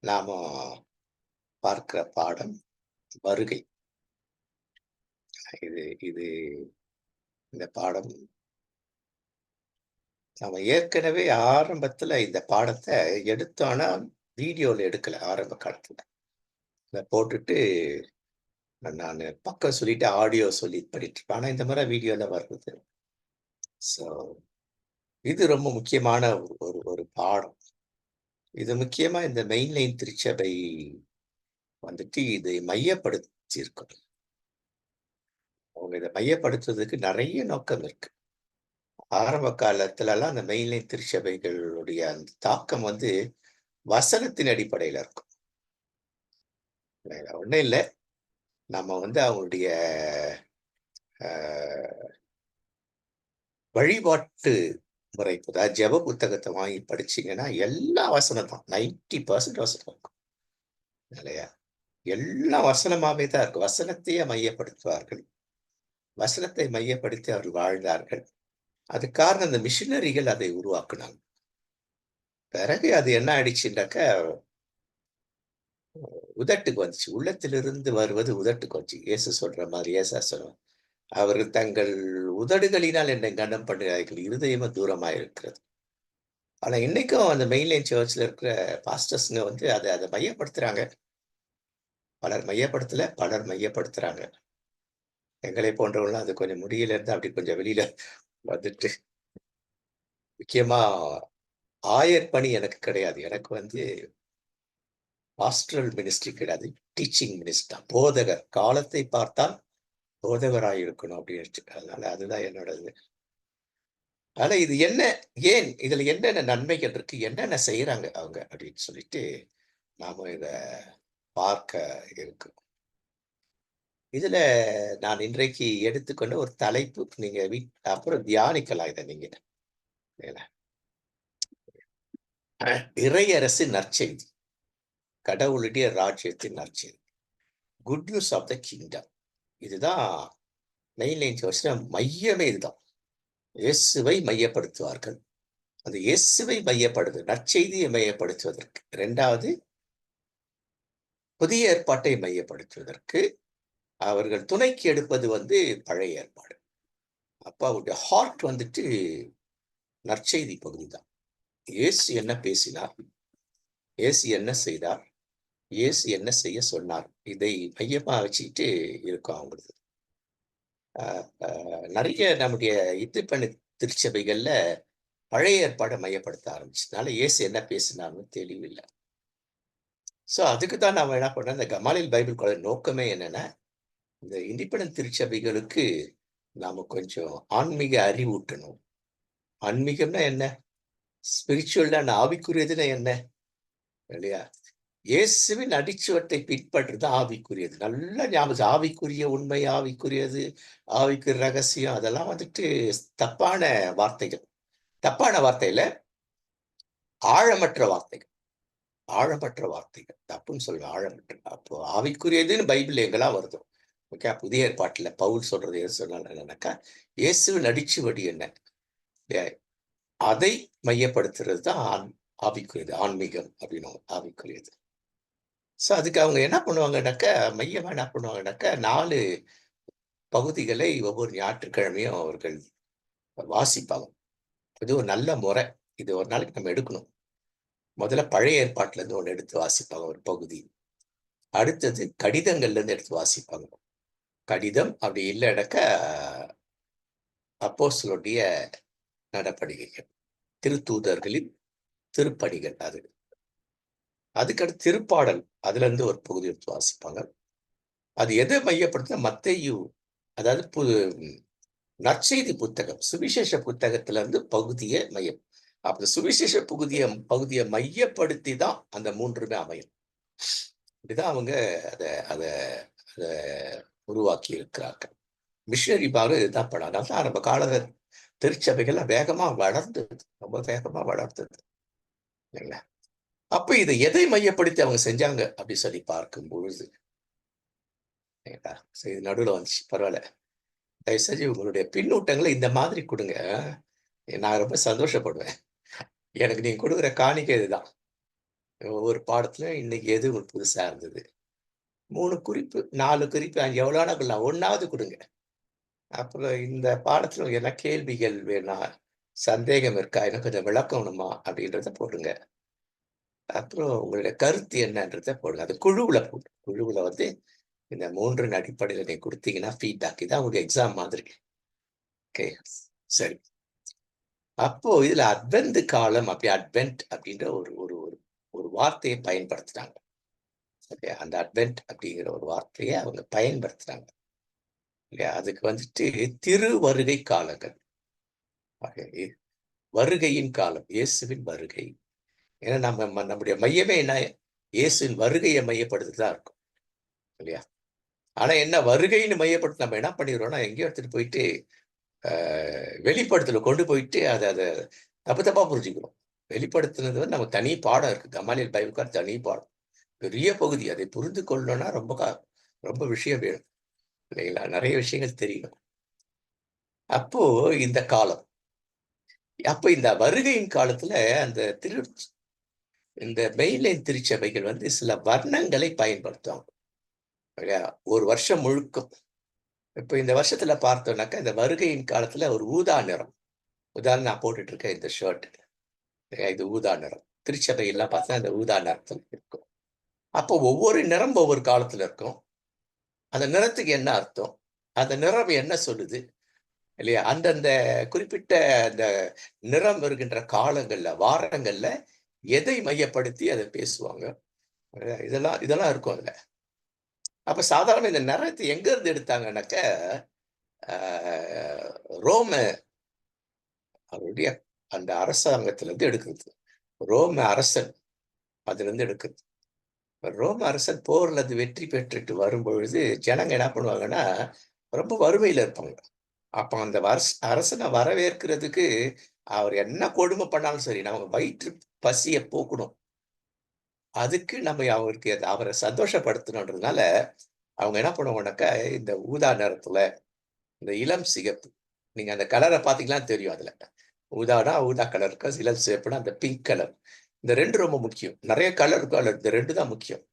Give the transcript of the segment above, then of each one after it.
நாம பார்க்கிற பாடம் வருகை. இது இது இந்த பாடம் நம்ம ஏற்கனவே ஆரம்பத்துல இந்த பாடத்த எடுத்தோம். வீடியோல எடுக்கல ஆரம்ப காலத்துல. இத போட்டுட்டு நானு பக்கம் சொல்லிட்டு ஆடியோ சொல்லி பண்ணிட்டு இருப்பேன். ஆனா இந்த முறை வீடியோல வருது. ஸோ இது ரொம்ப முக்கியமான ஒரு ஒரு பாடம். இது முக்கியமா இந்த மெயின்லைன் திருச்சபை வந்துட்டு இதை மையப்படுத்தியிருக்கும். அவங்க இத மையப்படுத்துறதுக்கு நெறைய நோக்கம் இருக்கு. ஆரம்ப காலத்துலலாம் அந்த மெயின்லைன் திருச்சபைகளுடைய அந்த தாக்கம் வந்து வசனத்தின் அடிப்படையில இருக்கும். வேற ஒண்ணும் இல்ல. நம்ம வந்து அவங்களுடைய அ வழிபாட்டு முறை, அதாவது ஜெப புத்தகத்த வாங்கி படிச்சீங்கன்னா, எல்லா வசனம் தான். 90% வசனம் இருக்கும். இல்லையா? எல்லாம் வசனமாவே தான் இருக்கும். வசனத்தையே மையப்படுத்துவார்கள். வசனத்தை மையப்படுத்தி அவர்கள் வாழ்ந்தார்கள். அதுக்கு காரணம் இந்த மிஷனரிகள் அதை உருவாக்குனாங்க. பிறகு அது என்ன ஆயிடுச்சுன்னாக்க, உதட்டுக்கு வந்துச்சு. உள்ளத்திலிருந்து வருவது உதட்டுக்கு வந்துச்சு. இயேசு சொல்ற மாரி ஏசாயா சொல்லுவார். அவர்கள் தங்கள் உதடுகளினால் என்னை கனம் பண்ணுகிறார்கள். இருதயமோ தூரமா இருக்கிறது. ஆனா இன்னைக்கும் அந்த மெயின்லைன் சர்ச்ல இருக்கிற பாஸ்டர்ஸ்ங்க வந்து அத மையப்படுத்துறாங்க. பலர் மையப்படுத்தல, பலர் மையப்படுத்துறாங்க. எங்களை போன்றவங்கலாம் அது கொஞ்சம் முடியல இருந்தா அப்படி கொஞ்சம் வெளியில வந்துட்டு, முக்கியமா ஆயர் பணி எனக்கு கிடையாது. எனக்கு வந்து பாஸ்டரல் மினிஸ்ட்ரி கிடையாது. டீச்சிங் மினிஸ்டர் தான். போதகர். காலத்தை பார்த்தால் போதகராய் இருக்கணும் அப்படின்னு. அதனால அதுதான் என்னோட இது. ஆனா இது என்ன? ஏன்? இதுல என்னென்ன நன்மைகள் இருக்கு? என்னென்ன செய்றாங்க அவங்க? அப்படின்னு சொல்லிட்டு நாம இத பார்க்க இருக்கு. இதுல நான் இன்றைக்கு எடுத்துக்கொண்ட ஒரு தலைப்பு, நீங்க அப்புறம் தியானிக்கலாம் இத நீங்க. என்ன? இறையரசு நற்செய்தி. கடவுளுடைய ராஜ்யத்தின் நற்செய்தி. Good news of the kingdom. இதுதான் மெயின்லைன் சர்ச்ல மையமே இதுதான். இயேசுவை மையப்படுத்துவார்கள். அந்த இயேசுவை நற்செய்தியை மையப்படுத்துவதற்கு. 2வது புதிய ஏற்பாட்டை மையப்படுத்துவதற்கு அவர்கள் துணைக்கு எடுப்பது வந்து பழைய ஏற்பாடு. அப்ப அவருடைய ஹார்ட் வந்துட்டு நற்செய்தி பகுதி தான். இயேசு என்ன பேசினார்? இயேசு என்ன செய்தார்? இயேசு என்ன செய்ய சொன்னார்? இதை மையமா வச்சுக்கிட்டு இருக்கும் அவங்களுக்கு. அ அ நெறைய நம்முடைய பண்ண திருச்சபைகள்ல பழைய ஏற்பாட மையப்படுத்த ஆரம்பிச்சதுனால, இயேசு என்ன பேசினார்ன்னு தெளிவில்ல. ஸோ அதுக்கு தான் நாம என்ன பண்றோம், இந்த கமாலியல் பைபிள் காலேஜ் நோக்கமே என்னன்னா, இந்த இண்டிபெண்டன்ட் திருச்சபைகளுக்கு நாம கொஞ்சம் ஆன்மீக அறிவூட்டணும். ஆன்மீகம்னா என்ன? ஸ்பிரிச்சுவல்னா ஆவிக்குரியதுன்னா என்ன? இல்லையா? இயேசுவின் அடிச்சுவட்டை பின்பற்றுறது ஆவிக்குரியது. நல்லா ஞாபகம், ஆவிக்குரிய உண்மை, ஆவிக்குரியது, ஆவிக்குரிய ரகசியம் அதெல்லாம் வந்துட்டு தப்பான வார்த்தைகள். தப்பான வார்த்தை இல்ல, ஆழமற்ற வார்த்தைகள். ஆழமற்ற வார்த்தைகள். தப்புன்னு சொல்லுவேன், ஆழமற்ற. அப்போ ஆவிக்குரியதுன்னு பைபிள்ல எங்கெல்லாம் வருதோ, ஓகே. புதிய ஏற்பாட்டுல பவுல் சொல்றது எது சொன்னாலும் என்னன்னாக்கா, இயேசுவின் அடிச்சுவடி என்ன? எ அதை மையப்படுத்துறது தான் ஆவிக்குரியது. ஆன்மீகம் அப்படின்னுவாங்க, ஆவிக்குரியது. ஸோ அதுக்கு அவங்க என்ன பண்ணுவாங்கன்னாக்கா, மையமா என்ன பண்ணுவாங்கன்னாக்கா, 4 பகுதிகளை ஒவ்வொரு ஞாயிற்றுக்கிழமையும் அவர்கள் வாசிப்பாங்க. இது ஒரு நல்ல முறை. இது ஒரு நாளைக்கு நம்ம எடுக்கணும். முதல்ல பழைய ஏற்பாட்டுல இருந்து ஒண்ணு எடுத்து வாசிப்பாங்க ஒரு பகுதி. அடுத்தது கடிதங்கள்ல இருந்து எடுத்து வாசிப்பாங்க. கடிதம் அப்படி இல்லன்னாக்கா, அப்போஸ்தலருடைய நடபடிகைகள். திருத்தூதர்களின் திருப்பணிகள் அது. அதுக்கடுத்து திருப்பாடல். அதுல இருந்து ஒரு பகுதி எடுத்து வாசிப்பாங்க. அது எத மையப்படுத்துனா மத்தேயு, அதாவது நற்செய்தி புத்தகம், சுவிசேஷ புத்தகத்துல இருந்து பகுதிய மையம். அப்ப சுவிசேஷ பகுதிய மையப்படுத்தி தான் அந்த 3மே அமையும். இப்படிதான் அவங்க அத அத அத உருவாக்கி இருக்கிறார்கள். மிஷனரி பாகம் இதுதான் படம். அதனால தான் ஆரம்ப கால திருச்சபைகள்லாம் வேகமா வளர்ந்தது. ரொம்ப வேகமா வளர்ந்தது. இல்லைங்களா? அப்ப இத எதை மையப்படுத்தி அவங்க செஞ்சாங்க அப்படி சொல்லி பார்க்கும் பொழுது, சரிங்களா? சரி, இது நடுவுல வந்துச்சு. பரவால்ல. தயவு செஞ்சு உங்களுடைய பின்னூட்டங்கள இந்த மாதிரி குடுங்க. நான் ரொம்ப சந்தோஷப்படுவேன். எனக்கு நீங்க குடுக்குற காணிக்கை இதுதான். ஒவ்வொரு பாடத்துல இன்னைக்கு எது புதுசா இருந்தது? 3 குறிப்பு, 4 குறிப்பு எவ்வளோ வேணா கொள்ளலாம். 1வது குடுங்க. அப்புறம் இந்த பாடத்துல என்ன கேள்விகள் வேணா? சந்தேகம் இருக்கா? எனக்கு கொஞ்சம் விளக்கணுமா? அப்படின்றத போடுங்க. அப்புறம் உங்களுடைய கருத்து என்னன்றத போடுங்க. அது குழுவுல போடுங்க. குழுவுல வந்து இந்த 3ன் அடிப்படையில நீங்க குடுத்தீங்கன்னா, ஃபீட்பேக் இதான் உங்க எக்ஸாம் மாதிரி. ஓகே. சரி. அப்போ இதுல அட்வென்ட் காலம் அட்வென்ட் அப்படின்ற ஒரு ஒரு ஒரு ஒரு வார்த்தைய பயன்படுத்துனாங்க. ஓகே. அந்த அட்வென்ட் அப்படிங்கிற ஒரு வார்த்தைய அவங்க பயன்படுத்துறாங்க. இல்லையா? அதுக்கு வந்துட்டு திருவருகை காலங்கள். ஆக வருகையின் காலம். இயேசுவின் வருகை. ஏன்னா நம்முடைய மையமே என்ன? இயேசுவின் வருகைய மையப்படுத்தி தான் இருக்கும். இல்லையா? ஆனா என்ன வருகைன்னு மையப்படுத்தி நம்ம என்ன பண்ணிடுறோம்னா, எங்கேயோ எடுத்துட்டு போயிட்டு, அ வெளிப்படுத்தல கொண்டு போயிட்டு அத அத தப்பு தப்பா புரிஞ்சுக்கிறோம். வெளிப்படுத்தினது வந்து நமக்கு தனி பாடம் இருக்கு. கமாலியல் பைபிள்கார் தனி பாடம். பெரிய பகுதி. அதை புரிந்து கொள்ளணும்னா ரொம்ப விஷயம் வேணும். இல்லைங்களா? நெறைய விஷயங்கள் தெரியணும். அப்போ இந்த காலம். அப்ப இந்த வருகையின் காலத்துல அந்த இந்த மெயின்லைன் திருச்சபைகள் வந்து சில வர்ணங்களை பயன்படுத்துவாங்க. இல்லையா? ஒரு வருஷம் முழுக்கும். இப்ப இந்த வருஷத்துல பார்த்தோம்னாக்கா, இந்த வருகையின் காலத்துல ஒரு ஊதா நிறம். உதாரணம் நான் போட்டுட்டு இருக்கேன் இந்த ஷர்ட். இது ஊதா நிறம். திருச்சபையெல்லாம் பார்த்தா இந்த ஊதா நிறத்துல இருக்கும். அப்போ ஒவ்வொரு நிறம் ஒவ்வொரு காலத்துல இருக்கும். அந்த நிறத்துக்கு என்ன அர்த்தம்? அந்த நிறம் என்ன சொல்லுது? இல்லையா? அந்தந்த குறிப்பிட்ட அந்த நிறம் வருகின்ற காலங்கள்ல, வாரங்கள்ல எதை மையப்படுத்தி அத பேசுவாங்க? இதெல்லாம் இதெல்லாம் இருக்கும் அதுல. அப்ப சாதாரண இந்த நிறத்த எங்க இருந்து எடுத்தாங்கன்னாக்க, அ ரோம அவருடைய அந்த அரசாங்கத்திலிருந்து எடுக்கிறது. ரோம அரசன் அதிலிருந்து எடுக்கிறது. ரோம அரசன் போர்ல அது வெற்றி பெற்றுட்டு வரும்பொழுது, ஜனங்க என்ன பண்ணுவாங்கன்னா, ரொம்ப வறுமையில இருப்பாங்க. அப்ப அந்த அரசன வரவேற்கிறதுக்கு, அவர் என்ன கொடுமை பண்ணாலும் சரி, நம்ம வயிற்று பசிய போக்கணும். அதுக்கு நம்ம அவருக்கு அவர சந்தோஷப்படுத்தணுன்றதுனால, அவங்க என்ன பண்ணுவாங்கனாக்கா, இந்த ஊதா நிறத்துல, இந்த இளம் சிகப்பு. நீங்க அந்த கலர பார்த்தீங்கன்னா தெரியும் அதுல. ஊதானா ஊதா கலர் இருக்கும். இளம் சிவப்புனா அந்த பிங்க் கலர். இந்த 2 ரொம்ப முக்கியம். நெறைய கலர் இருக்கும். அதுல இந்த 2 தான் முக்கியம்.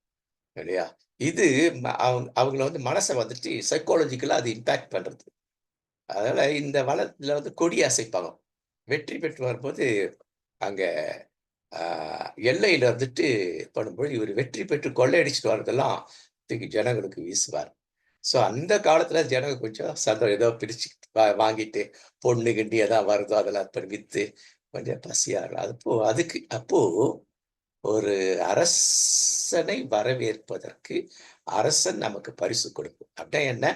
இல்லையா? இது அவங்கள வந்து மனச வந்துட்டு சைக்காலஜிக்கலா அது இம்பாக்ட் பண்றது. அதனால இந்த இதுல வந்து கொடி அசைப்பாங்க. வெற்றி பெற்று வரும்போது, அங்க அ எல்லையில வந்துட்டு பண்ணும்போது, இவரு வெற்றி பெற்று கொள்ளையடிச்சுட்டு வரதெல்லாம் தூக்கி ஜனங்களுக்கு வீசுவார். ஸோ அந்த காலத்துல ஜனங்க கொஞ்சம் ஏதோ பிரிச்சு வாங்கிட்டு, பொண்ணு கிண்டி எதா வருதோ அதெல்லாம் வித்து கொஞ்சம் பசியாறலாம். அப்போ ஒரு அரசனை வரவேற்பதற்கு, அரசன் நமக்கு பரிசு கொடுக்கும். அப்படின்னா என்ன?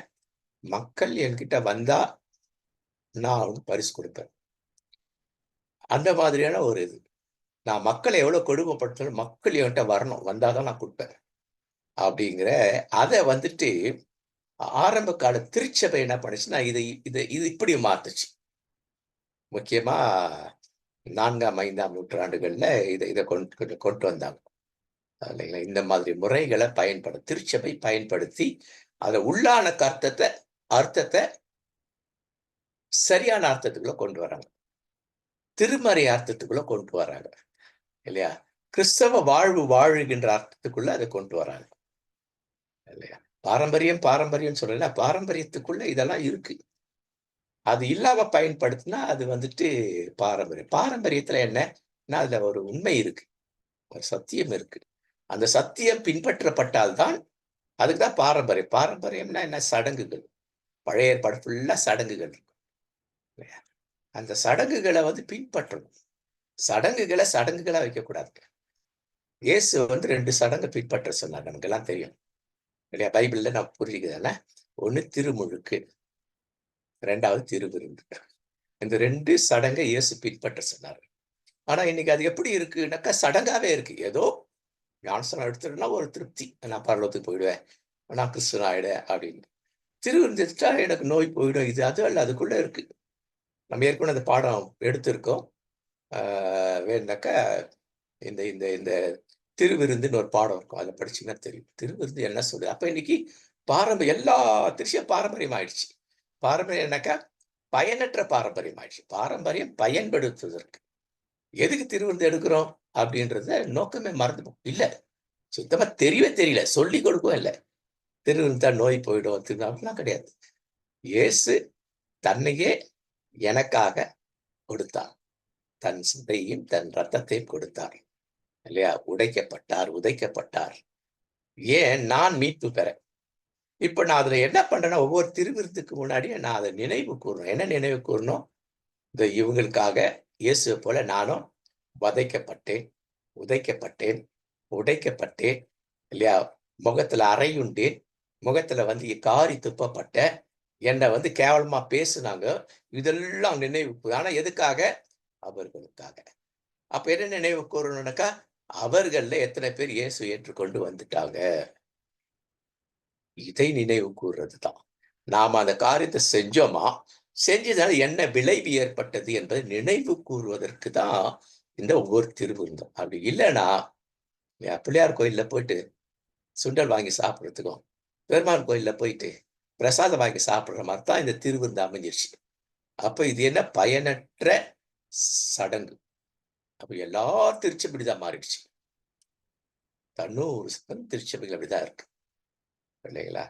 மக்கள் என்கிட்ட வந்தா, நான் அவங்களுக்கு பரிசு குடுப்பேன். அந்த மாதிரியான ஒரு இது. நான் மக்கள எவ்வளோ கொடுமைப்படுத்தினாலும், மக்கள் என்கிட்ட வரணும். வந்தா தான் நான் குடுப்பேன். அப்படிங்கிற அத வந்துட்டு ஆரம்ப கால திருச்சபை என்ன பண்ணுச்சுன்னா, இதை இத இது இப்படி மாத்துச்சு. முக்கியமா 4ஆம், 5ஆம் நூற்றாண்டுகள்ல இத இத கொஞ்சம் கொண்டு வந்தாங்க. இல்லைங்களா? இந்த மாதிரி முறைகள திருச்சபை பயன்படுத்தி, அத உள்ளான அர்த்தத்த சரியான அர்த்தத்துக்குள்ள கொண்டு வராங்க. திருமறை அர்த்தத்துக்குள்ள கொண்டு வராங்க. இல்லையா? கிறிஸ்தவ வாழ்வு வாழுகின்ற அர்த்தத்துக்குள்ள அத கொண்டு வராங்க. இல்லையா? பாரம்பரியம்னு சொல்லல. பாரம்பரியத்துக்குள்ள இதெல்லாம் இருக்கு. அது இல்லாம பயன்படுத்தினா, அது வந்துட்டு பாரம்பரியம். பாரம்பரியத்துல என்னன்னா, அதுல ஒரு உண்மை இருக்கு. ஒரு சத்தியம் இருக்கு. அந்த சத்தியம் பின்பற்றப்பட்டால் தான் அதுக்கு தான் பாரம்பரியம். பாரம்பரியம்னா என்ன? சடங்குகள். பழைய ஏற்பாடு ஃபுல்லா சடங்குகள் இருக்கும். இல்லையா? அந்த சடங்குகள வந்து பின்பற்றணும். சடங்குகளா வைக்கக்கூடாதுங்க. இயேசு வந்து 2 சடங்க பின்பற்ற சொன்னார். நமக்கெல்லாம் தெரியும். இல்லையா? பைபிள்ல நம்ம புரிஞ்சுக்கிறதுல, 1 திருமுழுக்கு, 2வது திருவிருந்து. இந்த 2 சடங்க இயேசு பின்பற்ற சொன்னாரு. ஆனா இன்னைக்கு அது எப்படி இருக்குன்னாக்கா, சடங்காவே இருக்கு. ஏதோ ஞானஸ்நானம் எடுத்துட்டேன்னா ஒரு திருப்தி. நான் பரலோகத்துக்கு போயிடுவேன். நான் கிறிஸ்துவன் ஆயிடுவேன் அப்படின்னு. திருவிருந்து எடுத்துட்டா எனக்கு நோய் போயிடும். இது அது அல்ல. அதுக்குள்ள இருக்கு. நம்ம ஏற்கனவே அந்த பாடம் எடுத்திருக்கோம். ஆ வேணுனாக்கா இந்த இந்த இந்த திருவிருந்துன்னு ஒரு பாடம் இருக்கும். அத படிச்சீங்கன்னா தெரியும். திருவிருந்து என்ன சொல்லுது? அப்ப இன்னைக்கு எல்லா திருச்சியும் பாரம்பரியம் ஆயிடுச்சு. பாரம்பரியம்னாக்கா, பயனற்ற பாரம்பரியம் ஆயிடுச்சு. பாரம்பரியம் பயன்படுத்துவதற்கு. எதுக்கு திருவிருந்து எடுக்கிறோம்? அப்படின்றத நோக்கமே மறந்து இல்ல. சுத்தமா தெரியவே தெரியல. சொல்லிக் கொடுக்கவும் இல்ல. திருவிழுந்தா நோய் போயிடும். அப்படிலாம் கிடையாது. இயேசு தன்னையே எனக்காக கொடுத்தார். தன் சதையும், தன் ரத்தத்தையும் கொடுத்தார். இல்லையா? உடைக்கப்பட்டார், உதைக்கப்பட்டார். ஏன்? நான் மீட்பு பெற. இப்ப நான் அதுல என்ன பண்றேன்னா, ஒவ்வொரு திருவிருந்துக்கு முன்னாடியே நான் அத நினைவு கூறணும். என்ன நினைவு கூறணும்? இவங்களுக்காக இயேசுவை போல நானும் வதைக்கப்பட்டேன், உதைக்கப்பட்டேன், உடைக்கப்பட்டேன். இல்லையா? முகத்துல அறையுண்டேன். முகத்துல காரி துப்பப்பட்டேன். என்ன கேவலமா பேசுனாங்க. இதெல்லாம் நினைவு. ஆனா எதுக்காக? அவர்களுக்காக. அப்ப என்ன நினைவு கூறணும்னாக்கா, அவர்கள்ல எத்தனை பேர் இயேசு ஏற்றுக்கொண்டு வந்துட்டாங்க. இதை நினைவு கூறுறதுதான். நாம அந்த காரியத்தை செஞ்சோமா, செஞ்சதால என்ன விளைவு ஏற்பட்டது என்பதை நினைவு கூறுவதற்கு தான் இந்த ஒவ்வொரு திருவிருந்தும். அப்படி இல்லைன்னா, பிள்ளையார் கோயில்ல போயிட்டு சுண்டல் வாங்கி சாப்பிடுறதுக்கும், பெருமாள் கோயில்ல போயிட்டு பிரசாதம் வாங்கி சாப்பிடுற மாதிரி தான் இந்த திருவிருந்து அமைஞ்சிருச்சு. அப்ப இது என்ன? பயனற்ற சடங்கு. அப்ப எல்லா திருச்சபைதான் மாறிடுச்சு. 90% திருச்சபைகள் அப்படிதான் இருக்கு. இல்லைங்களா?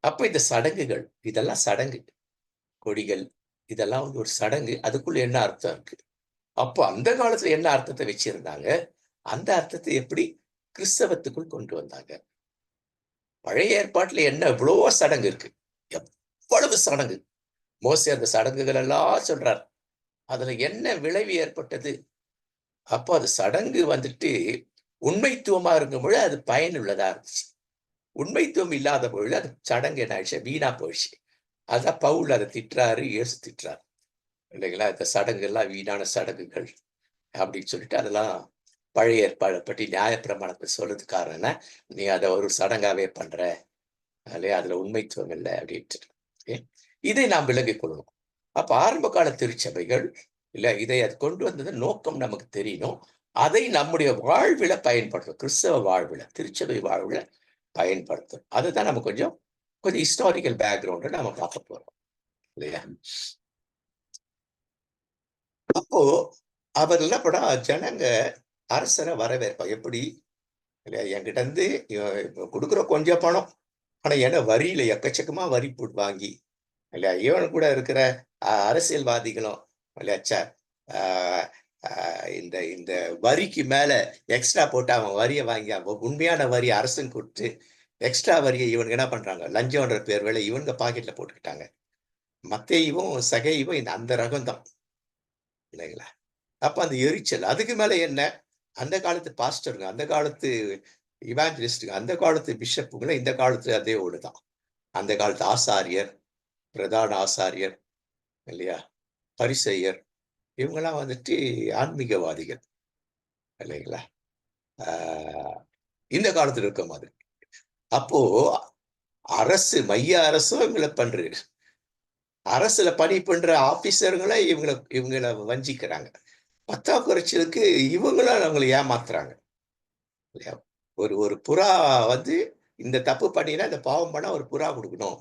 அப்ப இந்த சடங்குகள், இதெல்லாம் சடங்கு. கொடிகள், இதெல்லாம் ஒரு சடங்கு. அதுக்குள்ள என்ன அர்த்தம் இருக்கு? அப்போ அந்த காலத்துல என்ன அர்த்தத்தை வச்சிருந்தாங்க? அந்த அர்த்தத்தை எப்படி கிறிஸ்தவத்துக்குள் கொண்டு வந்தாங்க? பழைய ஏற்பாட்டுல என்ன எவ்வளவோ சடங்கு இருக்கு. எவ்வளவு சடங்கு. மோசே அந்த சடங்குகள் எல்லாம் சொல்றார். அதுல என்ன விளைவு ஏற்பட்டது? அப்போ அது சடங்கு உண்மைத்துவமா இருக்கும் பொழுது அது பயனுள்ளதா இருந்துச்சு. உண்மைத்துவம் இல்லாத பொழுது அது சடங்கு என்ன ஆயிடுச்சு? வீணா போயிடுச்சு. அதான் பவுல் அதை திட்டுறாரு, இயேசு திட்டுறாரு. இல்லைங்களா? இந்த சடங்கு எல்லாம் வீணான சடங்குகள் அப்படின்னு சொல்லிட்டு அதெல்லாம் பழைய ஏற்பாடை பற்றி நியாயப்பிரமாணத்தை சொல்றதுக்கு காரணம் என்ன? நீ அதை ஒரு சடங்காவே பண்ற. இல்லையா? அதுல உண்மைத்துவம் இல்லை அப்படின்ட்டு. இதை நாம் விளங்கிக் கொள்ளணும். அப்ப ஆரம்ப கால திருச்சபைகள் இல்ல இதை அது கொண்டு வந்தது நோக்கம் நமக்கு தெரியணும். அதை நம்முடைய வாழ்வில பயன்படுத்தும். கிறிஸ்தவ வாழ்வில, திருச்சபை வாழ்வில பயன்படுத்தும். அதுதான் நம்ம கொஞ்சம் கொஞ்சம் ஹிஸ்டாரிக்கல் பேக்ரவுண்ட் நம்ம பார்க்க போறோம். இல்லையா? அப்போ அவர் என்ன பண்ணா, ஜனங்க அரசரை வரவேற்பாங்க. எப்படி? இல்லையா? என்கிட்ட இருந்து கொடுக்குற கொஞ்சம் பணம். ஆனா என்ன வரியில எக்கச்சக்கமா வரி போட்டு வாங்கி, இல்லையா? இவன் கூட இருக்கிற அரசியல்வாதிகளும் இல்லையா? இந்த இந்த வரிக்கு மேல எக்ஸ்ட்ரா போட்டு அவன் வரிய வாங்கி உண்மையான வரி அரசன் கொடுத்து எக்ஸ்ட்ரா வரியை இவனுக்கு என்ன பண்றாங்க? லஞ்சம்ன்ற பேர் வேலை இவனுங்க பாக்கெட்ல போட்டுக்கிட்டாங்க. மத்தேயுவும் சகையும் அந்த ரகம் தான். இல்லைங்களா? அப்ப அந்த எரிச்சல். அதுக்கு மேல என்ன? அந்த காலத்து பாஸ்டருங்க, அந்த காலத்து இவாஞ்சலிஸ்டுங்க, அந்த காலத்து பிஷப்புங்கள இந்த காலத்து அதே ஓடுதான். அந்த காலத்து ஆசாரியர், பிரதான ஆசாரியர் இல்லையா? பரிசேயர் இவங்கெல்லாம் ஆன்மீகவாதிகள். இல்லைங்களா? ஆ இந்த காலத்துல இருக்க மாதிரி. அப்போ அரசு, மைய அரசும் இவங்கள பண்றது. அரசுல பணி பண்ற ஆபீசர்களை இவங்கள வஞ்சிக்கிறாங்க. பத்தாக்குறைச்சலுக்கு இவங்களும் அவங்கள ஏமாத்துறாங்க. இல்லையா? ஒரு ஒரு புறா இந்த தப்பு பண்ணினா, இந்த பாவம் பண்ணா ஒரு புறா குடுக்கணும்.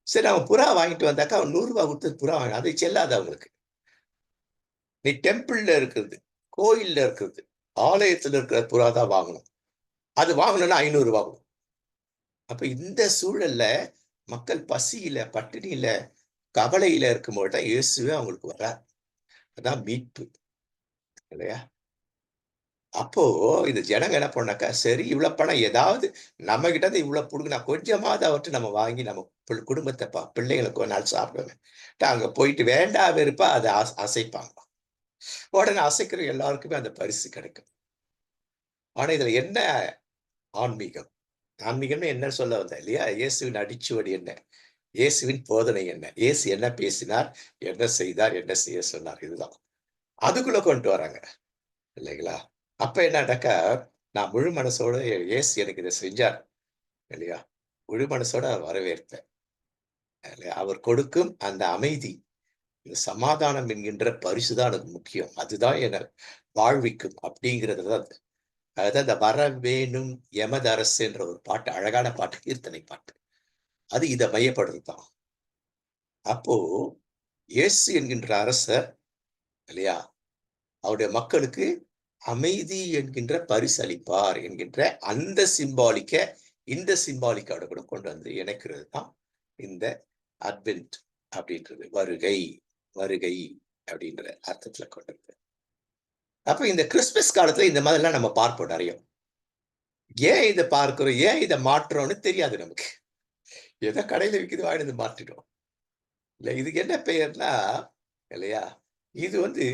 சரி அவன் புறா வாங்கிட்டு வந்தாக்கா, அவன் ரூ. 100 குடுத்து புறா வாங்கினா அது செல்லாது அவங்களுக்கு. நீ டெம்பிள்ல இருக்கிறது, கோயில்ல இருக்கிறது, ஆலயத்துல இருக்கிற புறா தான் வாங்கணும். அது வாங்கணும்னா ரூ. 500 ஆகும். அப்ப இந்த சூழல்ல மக்கள் பசியில, பட்டினியில, கவலையில இருக்கும்போது தான் இயேசுவே அவங்களுக்கு வர்றார். அதான் மீட்பு. இல்லையா? அப்போ இந்த ஜனங்க என்ன பண்ணாக்கா, சரி இவ்வளவு பணம் ஏதாவது நம்ம கிட்ட இருந்து இவ்வளவு புடுங்கினா கொஞ்சமாவது அவர்ட்ட நம்ம வாங்கி நம்ம குடும்பத்தை பிள்ளைங்களை கொஞ்ச நாள் சாப்பிடுவேன். அங்க போயிட்டு வேண்டா வெறுப்பா அதை அசைப்பாங்க. உடனே அசைக்கிற எல்லாருக்குமே அந்த பரிசு கிடைக்கும். ஆனா இதுல என்ன ஆன்மீகம்? ஆன்மீகம்னு என்ன சொல்ல வந்தேன் இல்லையா? இயேசுவின் அடிச்சுவடு என்ன? இயேசுவின் போதனை என்ன? இயேசு என்ன பேசினார்? என்ன செய்தார்? என்ன செய்ய சொன்னார்? இதுதான். அதுக்குள்ள கொண்டு வராங்க. இல்லைங்களா? அப்ப என்னன்னாக்கா, நான் முழு மனசோட இயேசு எனக்கு இத செஞ்சார். இல்லையா? முழு மனசோட வரவேற்பேன். இல்லையா? அவர் கொடுக்கும் அந்த அமைதி, இந்த சமாதானம் என்கின்ற பரிசு தான் எனக்கு முக்கியம். அதுதான் என்ன வாழ்விக்கும் அப்படிங்கிறது தான் அதான் இந்த "வரவேணும் எமதரசு" என்ற ஒரு பாட்டு, அழகான பாட்டு, கீர்த்தனை பாட்டு. அது இத மையப்படுறது தான். அப்போ இயேசு என்கின்ற அரசர் இல்லையா? அவருடைய மக்களுக்கு அமைதி என்கின்ற பரிசளிப்பார் என்கின்ற அந்த சிம்பாலிக்க இந்த சிம்பாலிக்கோட கூட கொண்டு வந்து இணைக்கிறது தான் இந்த அட்வென்ட் அப்படின்றது. வருகை வருகை அப்படின்ற அர்த்தத்துல கொண்டு இருக்கு. அப்ப இந்த கிறிஸ்துமஸ் காலத்துல இந்த மாதிரிலாம் நம்ம பார்ப்போம் நிறைய. ஏன் இதை பார்க்கிறோம், ஏன் இதை மாற்றோம்னு தெரியாது நமக்கு. எதை கடையில விற்கிது வாங்கிட்டு மாற்றிட்டோம் இல்ல. இதுக்கு என்ன பெயர்னா இல்லையா, இது வந்து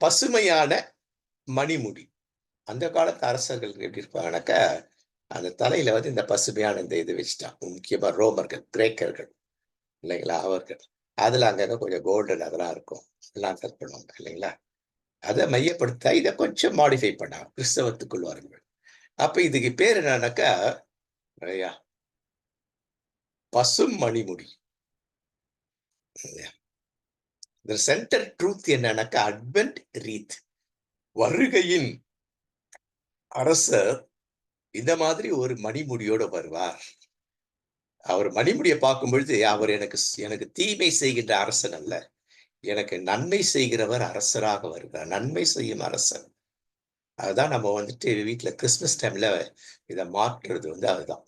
பசுமையான மணிமுடி. அந்த காலத்து அரசர்கள் எப்படி இருப்பாங்கன்னாக்கா, அந்த தலையில வந்து இந்த பசுமையான இந்த இது வச்சுட்டான். முக்கியமா ரோமர்கள், கிரேக்கர்கள் இல்லைங்களா, அவர்கள் அதுல அங்கங்க கொஞ்சம் கோல்டன் அதெல்லாம் இருக்கும், அதெல்லாம் கட் பண்ணுவாங்க இல்லைங்களா. அதை மையப்படுத்த இதை கொஞ்சம் மாடிஃபை பண்ணாங்க கிறிஸ்தவத்துக்குள் வருங்கள். அப்ப இதுக்கு பேர் என்னன்னாக்கா ஐயா பசும் மணிமுடி. இந்த சென்டர் ட்ரூத் என்னன்னாக்கா அட்வென்ட் ரீத், வருகையின் அரசர் இந்த மாதிரி ஒரு மணிமுடியோட வருவார். அவர் மணிமுடியை பார்க்கும் பொழுது அவர் எனக்கு எனக்கு தீமை செய்கின்ற அரசன் அல்ல, எனக்கு நன்மை செய்கிறவர் அரசராக வருகிறார். நன்மை செய்யும் அரசன். அதுதான் நம்ம வந்துட்டு வீட்டுல கிறிஸ்துமஸ் டைம்ல இதை மாற்றுறது வந்து அதுதான்.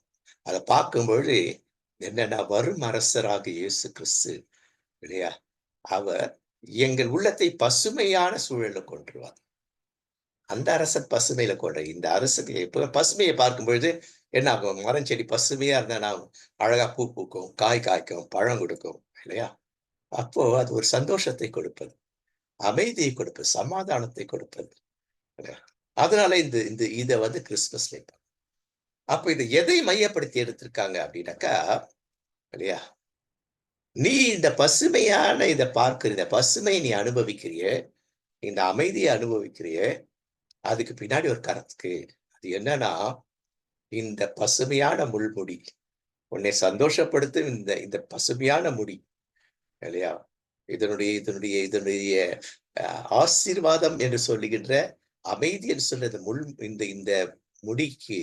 அதை பார்க்கும்பொழுது என்னன்னா வரும் அரசராக இயேசு கிறிஸ்து இல்லையா, அவர் எங்கள் உள்ளத்தை பசுமையான சூழல்ல கொண்டுருவார். அந்த அரசன் பசுமையில கொண்ட இந்த அரசுக்கு இப்ப பசுமையை பார்க்கும் பொழுது என்ன ஆகும், மரம் செடி பசுமையா இருந்தா நான் அழகா பூ பூக்கும், காய் காய்க்கும், பழம் கொடுக்கும் இல்லையா. அப்போ அது ஒரு சந்தோஷத்தை கொடுப்பது, அமைதியை கொடுப்பது, சமாதானத்தை கொடுப்பது. அதனால இந்த இந்த இதை வந்து கிறிஸ்துமஸ்ல அப்ப இதை எதை மையப்படுத்தி எடுத்திருக்காங்க அப்படின்னாக்கா இல்லையா, நீ இந்த பசுமையான இதை பார்க்கிற, இந்த பசுமையை நீ அனுபவிக்கிறிய, இந்த அமைதியை அனுபவிக்கிறிய, அதுக்கு பின்னாடி ஒரு கருத்துக்கு. அது என்னன்னா இந்த பசுமையான முள்முடி, உன்னை சந்தோஷப்படுத்தும் இந்த இந்த பசுமையான முடி இல்லையா, இதனுடைய இதனுடைய இதனுடைய ஆசீர்வாதம் என்று சொல்லுகின்ற அமைதி என்று சொல்றது முள். இந்த இந்த முடிக்கு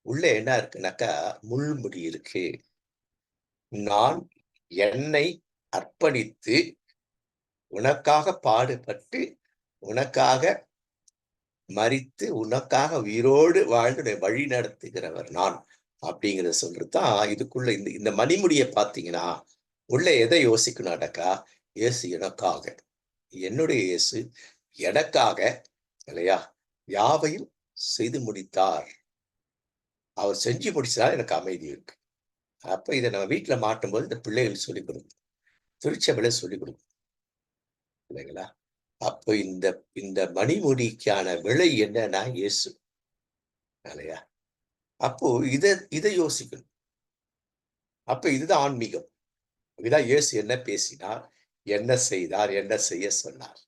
உள்ள என்ன இருக்குனாக்கா முள்முடி இருக்கு. நான் என்னை அர்ப்பணித்து உனக்காக பாடுபட்டு உனக்காக மரித்து உனக்காக உயிரோடு வாழ்ந்து வழி நடத்துகிறவர் நான் அப்படிங்கிறத சொல்றதுதான் இதுக்குள்ள. இந்த இந்த மணிமுடியை பார்த்தீங்கன்னா உள்ள எதை யோசிக்கணும்னாக்கா, இயேசு எனக்காக, என்னுடைய இயேசு எனக்காக இல்லையா யாவையும் செய்து முடித்தார், அவர் செஞ்சு முடிச்சதால் எனக்கு அமைதி இருக்கு. அப்ப இதை நம்ம வீட்டுல மாட்டும் போது இந்த பிள்ளைகள் சொல்லிக் கொடுக்கும், திருச்சபையில சொல்லிக் கொடுக்கும் இல்லைங்களா. அப்ப இந்த இந்த மணிமுடிக்கான விலை என்னன்னா இயேசு இல்லையா. அப்போ இதை யோசிக்கணும். அப்ப இதுதான் ஆன்மீகம். இதான் இயேசு என்ன பேசினார், என்ன செய்தார், என்ன செய்ய சொன்னார்.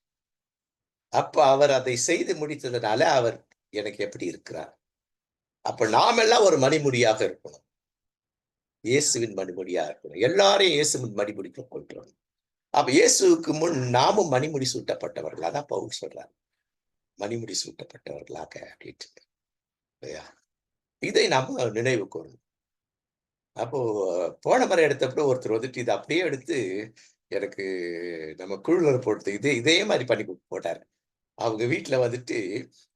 அப்ப அவர் அதை செய்து முடித்ததுனால அவர் எனக்கு எப்படி இருக்கிறார். அப்ப நாம் எல்லாம் ஒரு மணிமுடியாக இருக்கணும், இயேசுவின் மணிமுடியாக இருக்கணும். எல்லாரையும் இயேசுவின் மணிமுடிக்கு கொண்டு வரணும். அப்ப இயேசுவுக்கு முன் நாமும் மணிமுடி சூட்டப்பட்டவர்களா தான் பவுல் சொல்றார், மணிமுடி சூட்டப்பட்டவர்களாக அப்படின்ட்டு. இதை நாம நினைவு கூறணும். அப்போ போன முறை எடுத்தப்போ ஒருத்தர் வந்துட்டு இதை அப்படியே எடுத்து எனக்கு நம்ம குழுல போட்டு இதே மாதிரி பண்ணி போட்டாரு. அவங்க வீட்டுல வந்துட்டு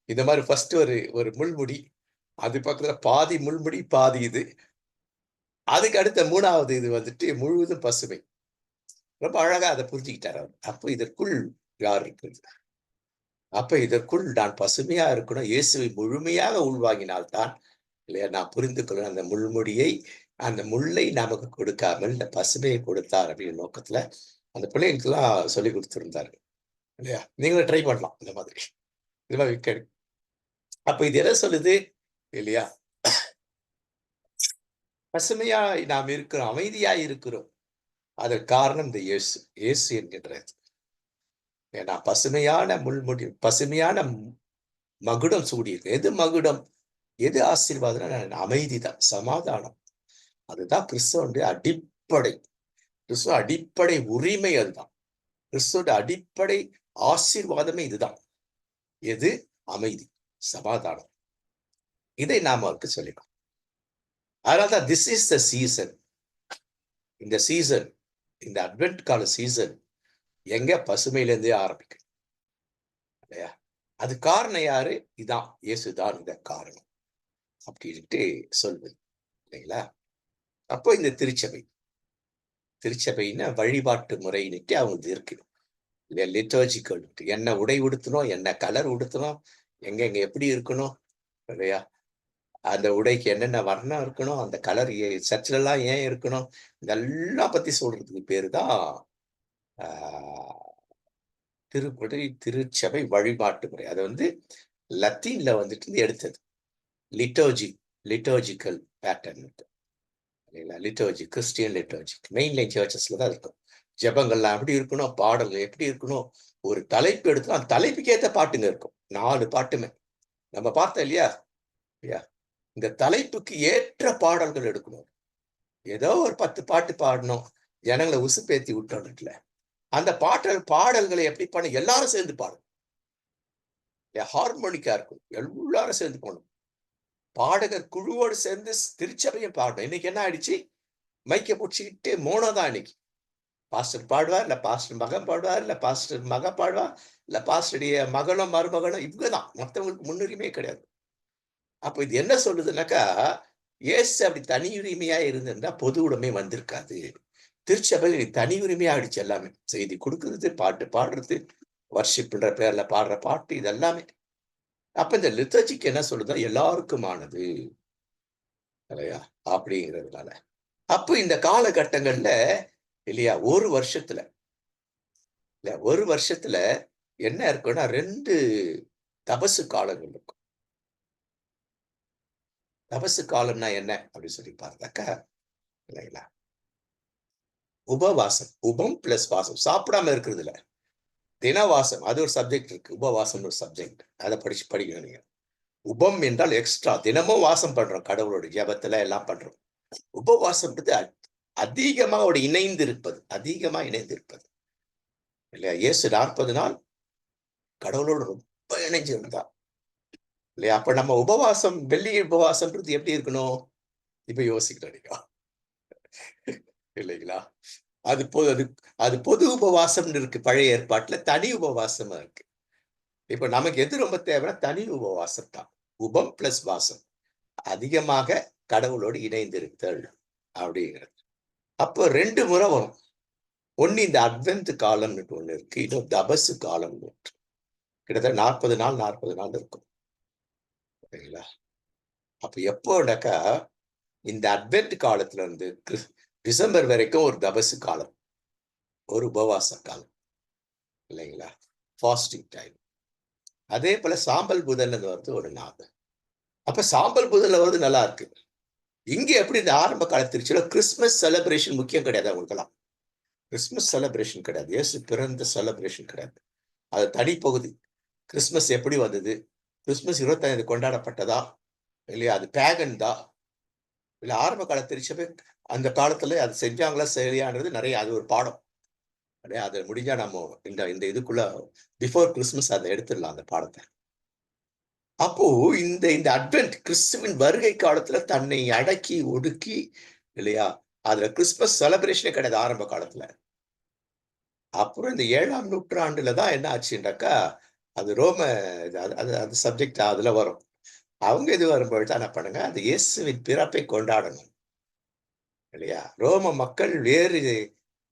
இந்த மாதிரி ஃபர்ஸ்ட் ஒரு ஒரு முள்முடி, அது பக்கத்துல பாதி முள்முடி பாதி இது, அதுக்கு அடுத்த மூணாவது இது வந்துட்டு முழுவதும் பசுமை. ரொம்ப அழகா அதை புரிஞ்சுக்கிட்டார் அவர். அப்போ இதற்குள் யார் இருக்குது, அப்ப இதற்குள் நான் பசுமையா இருக்கணும், இயேசுவை முழுமையாக உள்வாங்கினால்தான் இல்லையா நான் புரிந்து கொள்ளணும். அந்த முள்முடியை, அந்த முல்லை நமக்கு கொடுக்காமல் இந்த பசுமையை கொடுத்தார் அப்படின்னு நோக்கத்துல அந்த பிள்ளைகளுக்கு எல்லாம் சொல்லி கொடுத்திருந்தாரு இல்லையா. நீங்களும் ட்ரை பண்ணலாம் இந்த மாதிரி, இந்த மாதிரி. அப்ப இது எதை சொல்லுது இல்லையா, பசுமையா நாம் இருக்கிறோம், அமைதியா இருக்கிறோம். அதற்கு காரணம் இந்த இயேசு, இயேசு என்கின்றது. ஏன்னா பசுமையான முள்முடி, பசுமையான மகுடம் சூடியிருக்கு. எது மகுடம், எது ஆசீர்வாதம், அமைதிதான், சமாதானம். அதுதான் கிறிஸ்துவனுடைய அடிப்படை. கிறிஸ்துவ அடிப்படை உரிமை அதுதான். கிறிஸ்துவோட அடிப்படை ஆசீர்வாதமே இதுதான். எது, அமைதி, சமாதானம். இதை நாம அவருக்கு சொல்லிடும். அதனால்தான் திஸ் இஸ் த சீசன். இந்த சீசன், இந்த அட்வென்ட் கால சீசன் எங்க பசுமையிலேருந்தே ஆரம்பிக்கும் இல்லையா. அது காரணம் யாரு? இதான் இயேசுதான் இந்த காரணம் அப்படின்ட்டு சொல்வது இல்லைங்களா? அப்போ இந்த திருச்சபைன்னா வழிபாட்டு முறைன்னுட்டு அவங்க இருக்கு. லிட்டர்ஜிக்கல் என்ன உடை உடுத்தணும், என்ன கலர் உடுத்தணும், எங்க எப்படி இருக்கணும் இல்லையா? அந்த உடைக்கு என்னென்ன வர்ணம் இருக்கணும், அந்த கலர் சர்ச்சில் எல்லாம் ஏன் இருக்கணும், இதெல்லாம் பத்தி சொல்றதுக்கு பேரு தான் திருச்சபை வழிபாட்டு முறை. அது லத்தீன்ல எடுத்தது. லிட்டர்ஜிக்கல் பேட்டர்ன் இல்லைங்களா? லிட்டர்ஜி, கிறிஸ்டியன் லிட்டர்ஜி மெயின்லைன் சர்ச்சஸ்ல தான் இருக்கும். ஜெபங்கள்லாம் எப்படி இருக்கணும், பாடல்கள் எப்படி இருக்கணும், ஒரு தலைப்பு எடுத்து அந்த தலைப்புக்கு ஏற்ற பாட்டுங்க இருக்கும். 4 பாட்டுமே நம்ம பார்த்தோம் இல்லையா? இந்த தலைப்புக்கு ஏற்ற பாடல்கள் எடுக்கணும். ஏதோ ஒரு 10 பாட்டு பாடணும், ஜனங்களை உசுப்பேத்தி விட்டோம்ல. அந்த பாடல்களை எப்படி பாடணும், எல்லாரும் சேர்ந்து பாடணும். ஹார்மோனிக்கா இருக்கும், எல்லாரும் சேர்ந்து போகணும். பாடகர் குழுவோடு சேர்ந்து திருச்சபையும் பாடணும். இன்னைக்கு என்ன ஆயிடுச்சு, மைக்க பிடிச்சிக்கிட்டு மோனோதான் இன்னைக்கு. பாஸ்டர் பாடுவார், இல்ல பாஸ்டர் மகன் பாடுவார், இல்ல பாஸ்டர் மக பாடுவார், இல்ல பாஸ்டருடைய மகனும் மருமகனும் இவங்கதான். மற்றவங்களுக்கு முன்னுரிமையே கிடையாது. அப்ப இது என்ன சொல்லுதுன்னாக்கா, இயேசு அப்படி தனி உரிமையா இருந்திருந்தா பொது உடைமை வந்திருக்காது. திருச்சபையில் தனி உரிமையா ஆயிடுச்சு எல்லாமே. செய்தி கொடுக்கறது, பாட்டு பாடுறது, வர்ஷிப்ன்ற பேர்ல பாடுற பாட்டு, இது எல்லாமே. அப்ப இந்த லிட்டர்ஜிக்கு என்ன சொல்லுதா, எல்லாருக்குமானது இல்லையா அப்படிங்கிறதுனால. அப்ப இந்த காலகட்டங்கள்ல இல்லையா, ஒரு வருஷத்துல என்ன இருக்குன்னா 2 தபசு காலங்கள் இருக்கும். தபசு காலம்னா என்ன அப்படின்னு சொல்லி பார்த்தாக்கா இல்லைங்களா, உபவாசம், உபம் பிளஸ் வாசம், சாப்பிடாம இருக்கிறது இல்ல, தினவாசம், அது ஒரு சப்ஜெக்ட் இருக்கு. உபவாசம் ஒரு சப்ஜெக்ட், அதை படிக்கணும் நீங்க. உபம் என்றால் எக்ஸ்ட்ரா, தினமும் வாசம் பண்றோம், கடவுளோட ஜெபத்துல எல்லாம் பண்றோம். உபவாசம் அதிகமா இணைந்து இருப்பது இல்லையா? இயேசு 40 நாள் கடவுளோடு ரொம்ப இணைஞ்சு இருந்தா இல்லையா? அப்ப நம்ம உபவாசம், வெள்ளி உபவாசம்ன்றது எப்படி இருக்கணும்? இப்ப யோசிக்கிறோம் இல்லைங்களா? அது பொது உபவாசம் இருக்கு. பழைய ஏற்பாட்டுல தனி உபவாசமா இருக்கு. இப்ப நமக்கு எது ரொம்ப தேவைன்னா தனி உபவாசம் தான். உபம் பிளஸ் வாசம், அதிகமாக கடவுளோடு இணைந்திருத்தல் அப்படிங்கிறது. அப்போ 2 முறை வரும். ஒண்ணு இந்த அட்வென்ட் காலம்னு ஒண்ணு இருக்கு, இன்னும் தபசு காலம். கிட்டத்தட்ட 40 நாள் இருக்கும் சரிங்களா? அப்ப எப்போனாக்கா, இந்த அட்வென்ட் காலத்துல டிசம்பர் வரைக்கும் ஒரு தபசு காலம், ஒரு உபவாச காலம் இல்லைங்களா, ஃபாஸ்டிங் டைம். அதே போல சாம்பல் புதன்ல வருது ஒரு நாள். அப்ப சாம்பல் புதன்ல நல்லா இருக்கு. இங்க எப்படி இந்த ஆரம்ப கால திருச்சியில கிறிஸ்துமஸ் செலிப்ரேஷன் முக்கியம் கிடையாது அவங்களுக்கெல்லாம். கிறிஸ்துமஸ் செலிப்ரேஷன் கிடையாது, இயேசு பிறந்த செலிப்ரேஷன் கிடையாது. அது தனி பகுதி. கிறிஸ்துமஸ் எப்படி வந்தது, கிறிஸ்துமஸ் 25 கொண்டாடப்பட்டதா இல்லையா, அது பேகன் தான் இல்ல ஆரம்ப கால திருச்சபை அந்த காலத்துல அது செஞ்சாங்களா செய்யலையான்றது நிறைய, அது ஒரு பாடம். அதை முடிஞ்சா நம்ம இந்த இதுக்குள்ள பிஃபோர் கிறிஸ்துமஸ் அதை எடுத்துடலாம் அந்த பாடத்தை. அப்போ இந்த அட்வென்ட் கிறிஸ்துவின் வருகை காலத்துல தன்னை அடக்கி ஒடுக்கி இல்லையா, அதுல கிறிஸ்துமஸ் செலிப்ரேஷனே கிடையாது ஆரம்ப காலத்துல. அப்புறம் இந்த 7ஆம் நூற்றாண்டுலதான் என்ன ஆச்சுன்னாக்கா, அது ரோம அது சப்ஜெக்ட் அதுல வரும். அவங்க இது வரும்பொழுது என்ன பண்ணுங்க, அது இயேசுவின் பிறப்பை கொண்டாடணும் இல்லையா? ரோம மக்கள் வேறு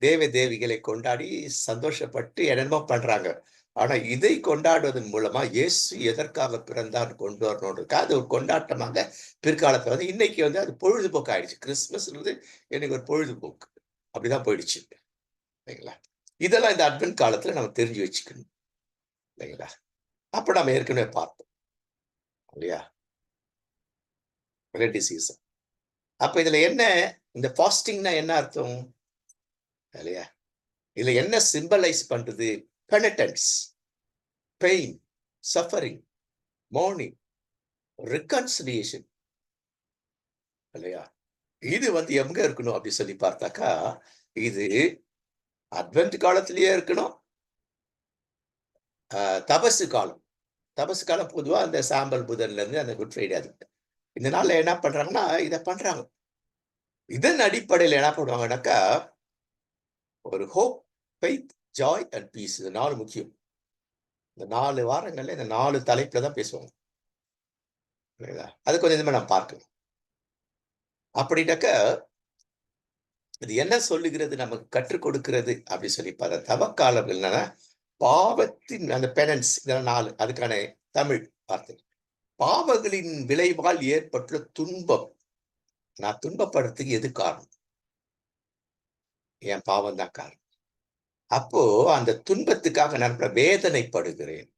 தேவ தேவிகளை கொண்டாடி சந்தோஷப்பட்டு என்னென்னமோ பண்றாங்க. ஆனா இதை கொண்டாடுவதன் மூலமா இயேசு எதற்காக பிறந்தார் கொண்டு வரணும்ன்றதுக்காக அது ஒரு கொண்டாட்டமாக பிற்காலத்துல இன்னைக்கு அது பொழுதுபோக்கு ஆயிடுச்சு. கிறிஸ்துமஸ் எனக்கு ஒரு பொழுதுபோக்கு அப்படிதான் போயிடுச்சு இல்லைங்களா? இதெல்லாம் இந்த அட்வென்ட் காலத்துல நம்ம தெரிஞ்சு வச்சுக்கணும் இல்லைங்களா? அப்ப நம்ம ஏற்கனவே பார்த்தோம் இல்லையா, ரெட்டி சீசன். அப்ப இதுல என்ன, இந்த ஃபாஸ்டிங்னா என்ன அர்த்தம் இல்லையா? இதுல என்ன சிம்பலைஸ் பண்றது? பெனிடென்ஸ், பெயின், சஃபரிங், மோர்னிங், ரிகன்சிலியேஷன் இல்லையா? இது எங்க இருக்கணும் அப்படி சொல்லி பார்த்தாக்கா, இது அட்வென்ட் காலத்திலேயே இருக்கணும். தபசு காலம் பொதுவா அந்த சாம்பல் புதன்ல இருந்து அந்த குட் ஃப்ரைடே அது இந்த நாள்ல என்ன பண்றாங்கன்னா இதை பண்றாங்க. இதன் அடிப்படையில் என்ன பண்ணுவாங்கன்னாக்கா, ஒரு hope, faith, joy and peace, இது 4 முக்கியம். இந்த 4 வாரங்கள்ல இந்த 4 தலைப்புல தான் பேசுவாங்க. அது கொஞ்சம் இதுமா நான் பார்க்கணும். அப்படின்னாக்க இது என்ன சொல்லுகிறது, நமக்கு கற்றுக் கொடுக்கிறது அப்படி சொல்லி பார்த்தா, தவக்காலம் என்னன்னா பாவத்தின் அந்த பெனன்ஸ், இதெல்லாம் 4 அதுக்கான தமிழ் வார்த்தை. பாவங்களின் விளைவால் ஏற்பட்டுள்ள துன்பம். நான் துன்பப்படுறதுக்கு எது காரணம்? என் பாவம் தான் காரணம். அப்போ அந்த துன்பத்துக்காக நான் வேதனைப்படுகிறேன்,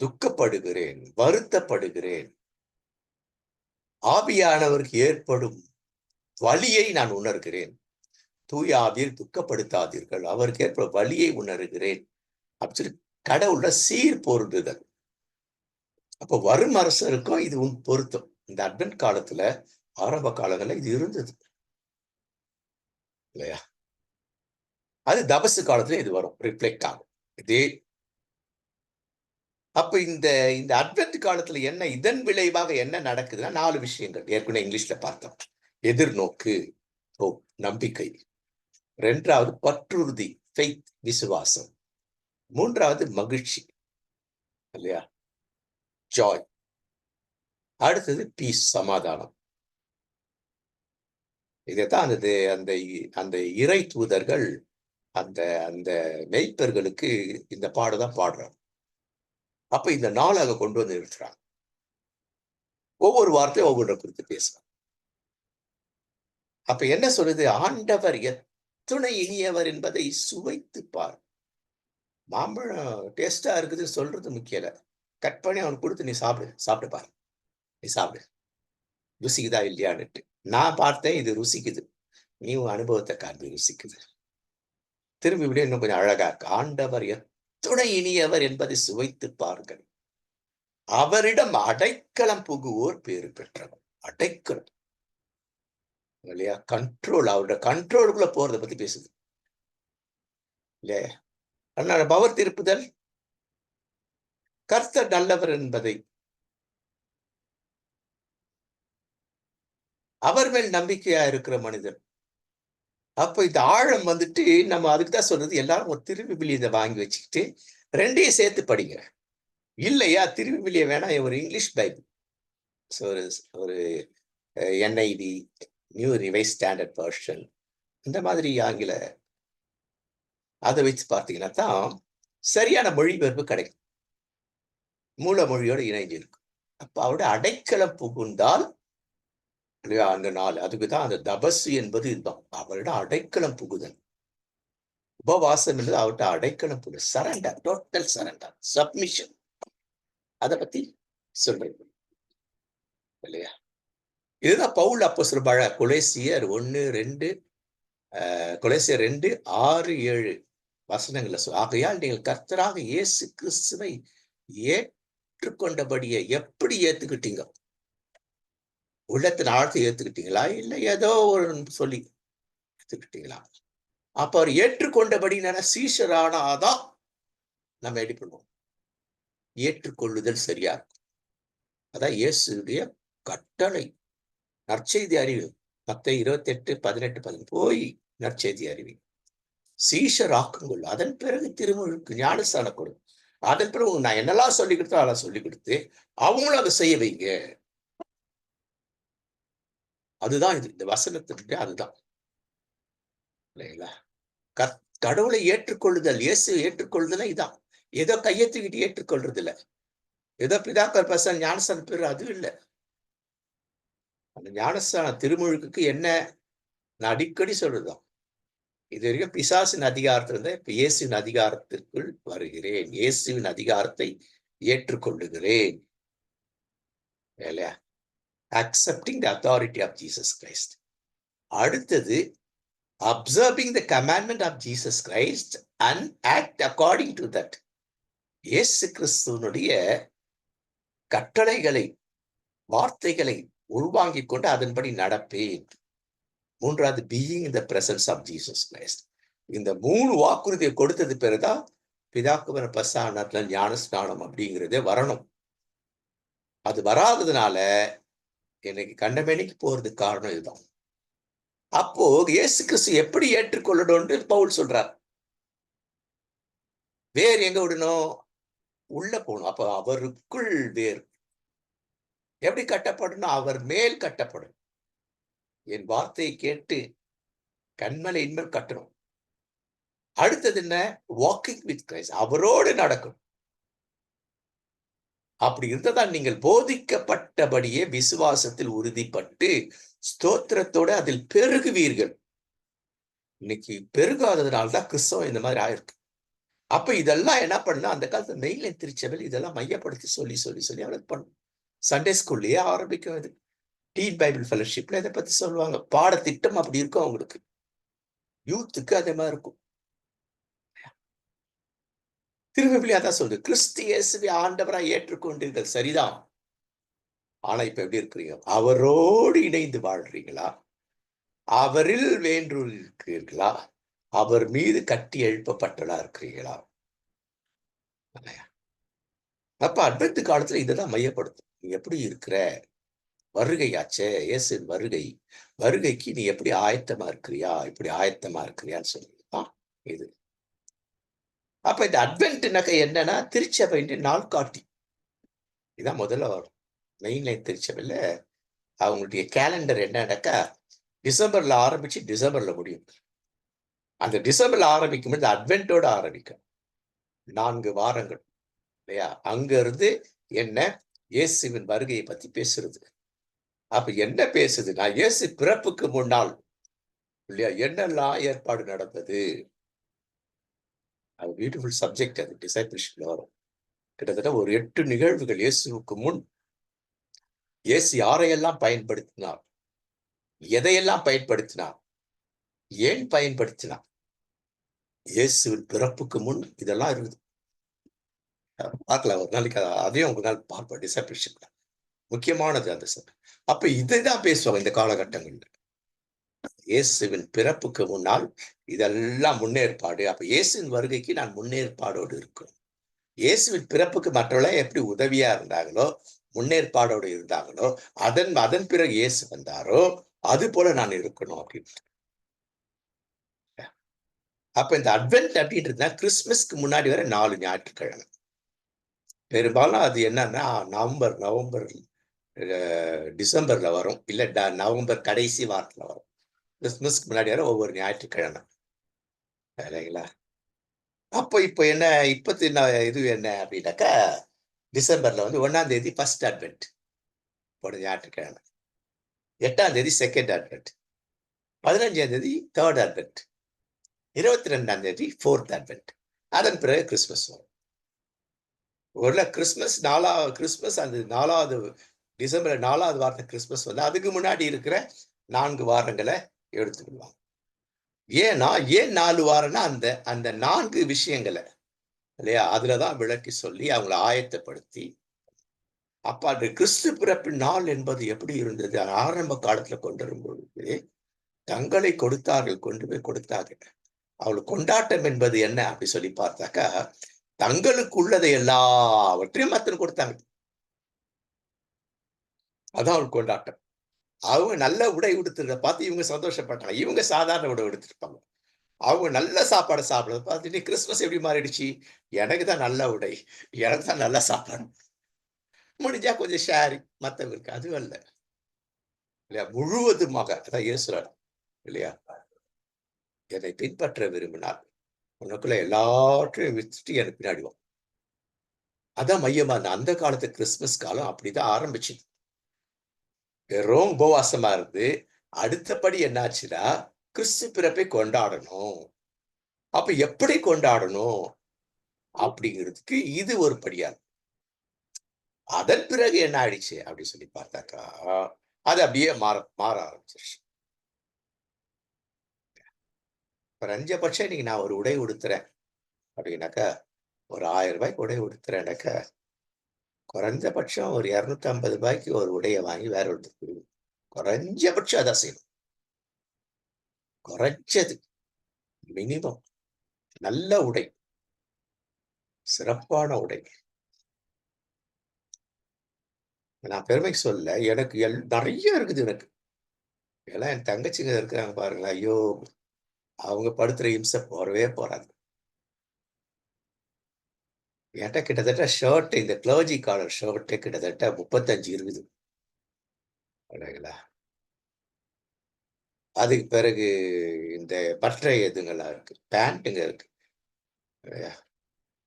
துக்கப்படுகிறேன், வருத்தப்படுகிறேன். ஆவியானவருக்கு ஏற்படும் வலியை நான் உணர்கிறேன். தூய ஆவியில் துக்கப்படுத்தாதீர்கள், அவருக்கு ஏற்படும் வலியை உணர்கிறேன் அப்படி சொல்லி கடவுள சீர் பொருந்துதல். அப்போ வரும் அரசருக்கும் இது பொருத்தம். இந்த அட்வென்ட் காலத்துல ஆரம்ப காலங்கள்ல இது இருந்தது இல்லையா? அது தபசு காலத்துல இது வரும், ரிஃப்ளெக்ட் ஆகும் இதே. அப்ப இந்த இந்த அட்வென்ட் காலத்துல என்ன இதன் விளைவாக என்ன நடக்குதுன்னா 4 விஷயங்கள் ஏற்கனவே இங்கிலீஷ்ல பார்த்தோம். எதிர்நோக்கு, நம்பிக்கை. 2வது பற்றுறுதி, ஃபெய்த், விசுவாசம். 3வது மகிழ்ச்சி இல்லையா, ஜாய். அடுத்தது பீஸ், சமாதானம். இதைத்தான் அந்த அந்த அந்த இறை தூதர்கள் அந்த அந்த மெய்ப்பர்களுக்கு இந்த பாடுதான் பாடுறாங்க. அப்ப இந்த 4 கொண்டு வந்து நிறுத்துறாங்க. ஒவ்வொரு வார்த்தையும் ஒவ்வொன்றை குறித்து பேசுறாங்க. அப்ப என்ன சொல்லுது? ஆண்டவர் எத்துணை இனியவர் என்பதை சுவைத்து பார். மாம்பழம் டேஸ்டா இருக்குதுன்னு சொல்றது முக்கியம் இல்ல. கட் பண்ணி அவனுக்கு கொடுத்து நீ சாப்பிட்டு பாரு, நீ சாப்பிடு, ருசிக்குதா இல்லையான்னுட்டு. நான் பார்த்தேன், இது ருசிக்குது. நீ உன் அனுபவத்தை காண்பி, ருசிக்குது. திரும்பி விட இன்னும் கொஞ்சம் அழகா இருக்கு. ஆண்டவர் எத்துணை இனியவர் என்பதை சுவைத்து பாருங்கள், அவரிடம் அடைக்கலம் புகுவோர் பேறு பெற்றவர். அடைக்கலம் இல்லையா, கண்ட்ரோல், அவரோட கண்ட்ரோலுக்குள்ள போறதை பத்தி பேசுது இல்லையா? அதனால பவர் திருப்புதல், கர்த்தர் நல்லவர் என்பதை, அவர் மேல் நம்பிக்கையா இருக்கிற மனிதன். அப்ப இந்த ஆழம் வந்துட்டு நம்ம அதுக்குதான் சொல்றது, எல்லாரும் ஒரு திருவிவிலியத்தை வாங்கி வச்சுக்கிட்டு 2ஐயும் சேர்த்து படிங்க. இல்லையா, திருவிவிலிய வேணாம், ஒரு இங்கிலீஷ் பைபிள், ஒரு ஒரு NIV, new revise standard version, இந்த மாதிரி ஆங்கில அதை வச்சு பார்த்தீங்கன்னா தான் சரியான மொழிபெயர்ப்பு கிடைக்கும், மூல மொழியோடு இணைஞ்சு இருக்கும். அப்ப அவருடைய அடைக்கலம் புகுந்தால் இல்லையா, அந்த நாள் அதுக்குதான் அந்த தபசு என்பது இதுதான், அவரிடம் அடைக்கலம் புகுதல். உபவாசம் என்பது அவர்கிட்ட அடைக்கலம் புகுதல், சரண்டர், டோட்டல் சரண்டர், சப்மிஷன். அதை பத்தி சொல்றேன் இல்லையா? இதுதான் பவுல் அப்போஸ்தலர் கொலேசியர் 1-2, கொலேசியர் 2:6-7 வசனங்கள்ல ஆகையால் நீங்கள் கர்த்தராக இயேசு கிறிஸ்துவை ஏற்றுக்கொண்டபடியே. எப்படி ஏத்துக்கிட்டீங்க? உள்ளத்தின் ஆழத்தை ஏத்துக்கிட்டீங்களா, இல்லை ஏதோ ஒரு சொல்லி ஏத்துக்கிட்டீங்களா? அப்ப அவர் ஏற்றுக்கொண்டபடி சீஷரானாதான் நம்ம எப்படி பண்ணுவோம்? ஏற்றுக்கொள்ளுதல் சரியா இருக்கும். அதான் இயேசுடைய கட்டளை. நற்செய்தி அறிவு, மத்தேயு 28:18 போய் நற்செய்தி அறிவி, சீஷர் ஆக்குங்கள், அதன் பிறகு திருமுழுக்கு ஞானஸ்தானம் கொடு, அதன் பிறகு நான் என்னெல்லாம் சொல்லி கொடுத்தோ அதெல்லாம் சொல்லி கொடுத்து அவங்களும் அதை செய்ய வைங்க. அதுதான் இது, இந்த வசனத்தினுடைய அதுதான் இல்லைங்களா? கடவுளை ஏற்றுக்கொள்ளுதல், இயேசு ஏற்றுக்கொள்ளுதல் இதான். ஏதோ கையெழுத்துக்கிட்டு ஏற்றுக்கொள்றது இல்லை, ஏதோ பிதாக்கர் பசங்க ஞானஸ்தானம் பேரு, அது இல்லை. அந்த ஞானஸ்தான திருமுழுக்கு என்ன நான் அடிக்கடி சொல்றதுதான், இது வரைக்கும் பிசாசின் அதிகாரத்திலிருந்து இப்ப இயேசுவின் அதிகாரத்திற்குள் வருகிறேன், இயேசுவின் அதிகாரத்தை ஏற்றுக்கொள்ளுகிறேன் இல்லையா? Accepting the authority of Jesus Christ. அடுத்தது observing the commandment of Jesus Christ and act according to that. இயேசு கிறிஸ்துவனுடைய கட்டளைகளை, வார்த்தைகளை உள்வாங்கிக் கொண்டு அதன்படி நடப்பேன். 3வது being in the presence of Jesus Christ. இந்த 3 வாக்குறுதியை கொடுத்தது பிறகுதான் பிதாக்குவர பசானத்துல ஞானஸ்நானம் அப்படிங்கிறதே வரணும். அது வராததுனால எனக்கு கண்டமேனிக்கு போறதுக்கு காரணம் இதுதான். அப்போ இயேசு கிறிஸ்து எப்படி ஏற்றுக்கொள்ளணும்னு பவுல் சொல்றார். வேறு எங்க விடணும்? உள்ள போகணும். அப்ப அவருக்குள் வேர் எப்படி கட்டப்படணும்? அவர் மேல் கட்டப்படும். என் வார்த்தையை கேட்டு கண்மலை இன்மேல் கட்டணும். அடுத்தது என்ன? Walking with Christ. அவரோடு நடக்கணும். அப்படி இருந்ததால் நீங்கள் போதிக்கப்பட்டபடியே விசுவாசத்தில் உறுதிப்பட்டு ஸ்தோத்திரத்தோட அதில் பெருகுவீர்கள். இன்னைக்கு பெருகாததுனால தான் கிறிஸ்தவம் இந்த மாதிரி ஆயிருக்கு. அப்ப இதெல்லாம் என்ன பண்ணா, அந்த காலத்துல மெயின்லைன் திருச்சபையில் இதெல்லாம் மையப்படுத்தி சொல்லி சொல்லி சொல்லி அவளுக்கு பண்ணும். சண்டே ஸ்கூல்லயே ஆரம்பிக்கும் இது. டீன் பைபிள் ஃபெலோஷிப்ல இதை பத்தி சொல்லுவாங்க. பாடத்திட்டம் அப்படி இருக்கும் அவங்களுக்கு. யூத்துக்கு அதே மாதிரி இருக்கும். திருவிபிலியா தான் சொல்லுது, கிறிஸ்து இயேசுவை ஆண்டவராய் ஏற்றுக்கொண்டீர்கள் சரிதான். ஆனா இப்ப எப்படி இருக்கிறீங்க? அவரோடு இணைந்து வாழ்றீங்களா? அவரில் வேண்டுகிறீர்களா? அவர் மீது கட்டி எழுப்பப்பட்டலா இருக்கிறீங்களா? அப்ப அட்வென்ட் காலத்துல இதெல்லாம் மையப்படுத்தும். நீ எப்படி இருக்கிற? வருகையாச்சே, இயேசுவின் வருகை. வருகைக்கு நீ எப்படி ஆயத்தமா இருக்கிறியா? இப்படி ஆயத்தமா இருக்கிறியான்னு சொல்லிதான் இது. அப்ப இந்த அட்வென்ட்னாக்க என்னன்னா, திருச்சபையின் நாள்காட்டி. இதான் முதல்ல வரும். மெயின்லைன் திருச்சபையில அவங்களுடைய கேலண்டர் என்னன்னாக்கா, டிசம்பர்ல ஆரம்பிச்சு டிசம்பர்ல முடியும். அந்த டிசம்பர்ல ஆரம்பிக்கும் போது அட்வென்ட்டோட ஆரம்பிக்கும். 4 வாரங்கள் இல்லையா? அங்க இருந்து என்ன? இயேசுவின் வருகையை பத்தி பேசுறது. அப்ப என்ன பேசுதுன்னா, இயேசு பிறப்புக்கு முன்னால் இல்லையா என்னெல்லாம் ஏற்பாடு நடந்தது? அது பியூட்டிஃபுல் சப்ஜெக்ட். அது டிசைபிள்ஷிப்ல வரும். கிட்டத்தட்ட ஒரு 8 நிகழ்வுகள் இயேசுவுக்கு முன் இயேசு யாரையெல்லாம் பயன்படுத்தினார்? எதையெல்லாம் பயன்படுத்தினார்? ஏன் பயன்படுத்தினார்? இயேசுவின் பிறப்புக்கு முன் இதெல்லாம் இருக்குது. பார்க்கலாம் ஒரு நாளைக்கு. அதையும் ஒரு நாள் பார்ப்போம் டிசைபிள்ஷிப்ல. முக்கியமானது அந்த சபை. அப்ப இதைதான் பேசுவாங்க இந்த காலகட்டங்கள்ல. இயேசுவின் பிறப்புக்கு முன்னால் இதெல்லாம் முன்னேற்பாடு. அப்ப இயேசுவின் வருகைக்கு நான் முன்னேற்பாடோடு இருக்கணும். இயேசுவின் பிறப்புக்கு மற்றவர்கள் எப்படி உதவியா இருந்தாங்களோ, முன்னேற்பாடோடு இருந்தாங்களோ, அதன் பிறகு இயேசு வந்தாரோ, அது போல நான் இருக்கணும் அப்படின்னு. அப்ப இந்த அட்வென்ட் அப்படின்றதுனா கிறிஸ்துமஸ்க்கு முன்னாடி வரை 4 ஞாயிற்றுக்கிழமை. பெரும்பாலும் அது என்னன்னா நவம்பர் டிசம்பர்ல வரும். இல்ல நவம்பர் கடைசி வாரத்துல வரும். கிறிஸ்துமஸ்க்கு முன்னாடி வரை ஒவ்வொரு ஞாயிற்றுக்கிழமை இல்லைங்களா? அப்போ இப்போ என்ன இப்பத்து இது என்ன அப்படின்னாக்கா, டிசம்பர்ல வந்து 1ஆம் தேதி ஃபர்ஸ்ட் அட்வென்ட் ஒரு ஞாயிற்றுக்கிழமை, 8ஆம் தேதி செகண்ட் அட்வென்ட், 15ஆம் தேதி தேர்ட் அட்வென்ட், 22ஆம் தேதி ஃபோர்த் அட்வென்ட். அதன் பிறகு கிறிஸ்துமஸ் வரும். ஒருவேளை கிறிஸ்துமஸ் அந்த 4வது டிசம்பர் 4வது வாரத்தை கிறிஸ்துமஸ் வந்து அதுக்கு முன்னாடி இருக்கிற 4 வாரங்களை எடுத்துக்கிடுவாங்க. ஏன் 4 வாரம்னா அந்த 4 விஷயங்களை இல்லையா அதுலதான் விளக்கி சொல்லி அவங்களை ஆயத்தப்படுத்தி. அப்ப அந்த கிறிஸ்து பிறப்பின் நாள் என்பது எப்படி இருந்தது? ஆரம்ப காலத்துல கொண்டு வரும்பொழுது தங்களை கொடுத்தார்கள், கொண்டு போய் கொடுத்தார்கள். அவளுக்கு கொண்டாட்டம் என்பது என்ன அப்படி சொல்லி பார்த்தாக்கா, தங்களுக்கு உள்ளதை எல்லாவற்றையும் மத்தனுக்கு கொடுத்தாங்க. அதான் அவளுக்கு கொண்டாட்டம். அவங்க நல்ல உடை உடுத்துறத பார்த்து இவங்க சந்தோஷப்பட்டாங்க. இவங்க சாதாரண உடை உடுத்திருப்பாங்க. அவங்க நல்ல சாப்பாடு சாப்பிடுறத பார்த்து, நீ கிறிஸ்துமஸ் எப்படி மாறிடுச்சு? எனக்கு தான் நல்ல உடை, எனக்கு தான் நல்ல சாப்பாடு. முடிஞ்சா கொஞ்சம் ஷேரிங் மத்தவங்களுக்கு. அது அல்ல இல்லையா? முழுவதுமாக அதான் இயேசுறார் இல்லையா? என்னை பின்பற்ற விரும்பினால் உனக்குள்ள எல்லாற்றையும் வித்துட்டு எனக்கு பின்னாடி வா. அதான் மையமா அந்த காலத்து கிறிஸ்துமஸ் காலம் அப்படிதான் ஆரம்பிச்சுது. வெறும் உபவாசமா இருந்து அடுத்தபடி என்னாச்சுன்னா கிறிஸ்து பிறப்பை கொண்டாடணும். அப்ப எப்படி கொண்டாடணும் அப்படிங்கிறதுக்கு இது ஒரு படியா. அதன் பிறகு என்ன ஆயிடுச்சு அப்படி சொல்லி பார்த்தாக்கா, அது அப்படியே மாற ஆரம்பிச்சிருச்சு. குறைஞ்சபட்சம் இன்னைக்கு நான் ஒரு உடை உடுத்துறேன் அப்படின்னாக்கா, ஒரு 1000 ரூபாய்க்கு உடை உடுத்துறேன்னாக்கா, குறைஞ்சபட்சம் ஒரு 250 ரூபாய்க்கு ஒரு உடைய வாங்கி வேற ஒருத்தருக்கு குறைஞ்சபட்சம் அதான் செய்யணும். குறைஞ்சது மினிமம் நல்ல உடை, சிறப்பான உடை. நான் பெருமைக்கு சொல்லல. எனக்கு நிறைய இருக்குது எனக்கு. எல்லாம் என் தங்கச்சிங்க இருக்காங்க பாருங்களேன். ஐயோ! அவங்க படுத்துற இம்சை போறவே போறாது. என்கிட்ட கிட்டத்தட்ட ஷர்ட், இந்த கிளர்ஜி காலர் ஷர்ட் கிட்டத்தட்ட 35 இருக்குது. இல்லைங்களா? அதுக்கு பிறகு இந்த பட்டறை இதுங்கெல்லாம் இருக்கு. பேண்ட்டுங்க இருக்கு. இல்லையா?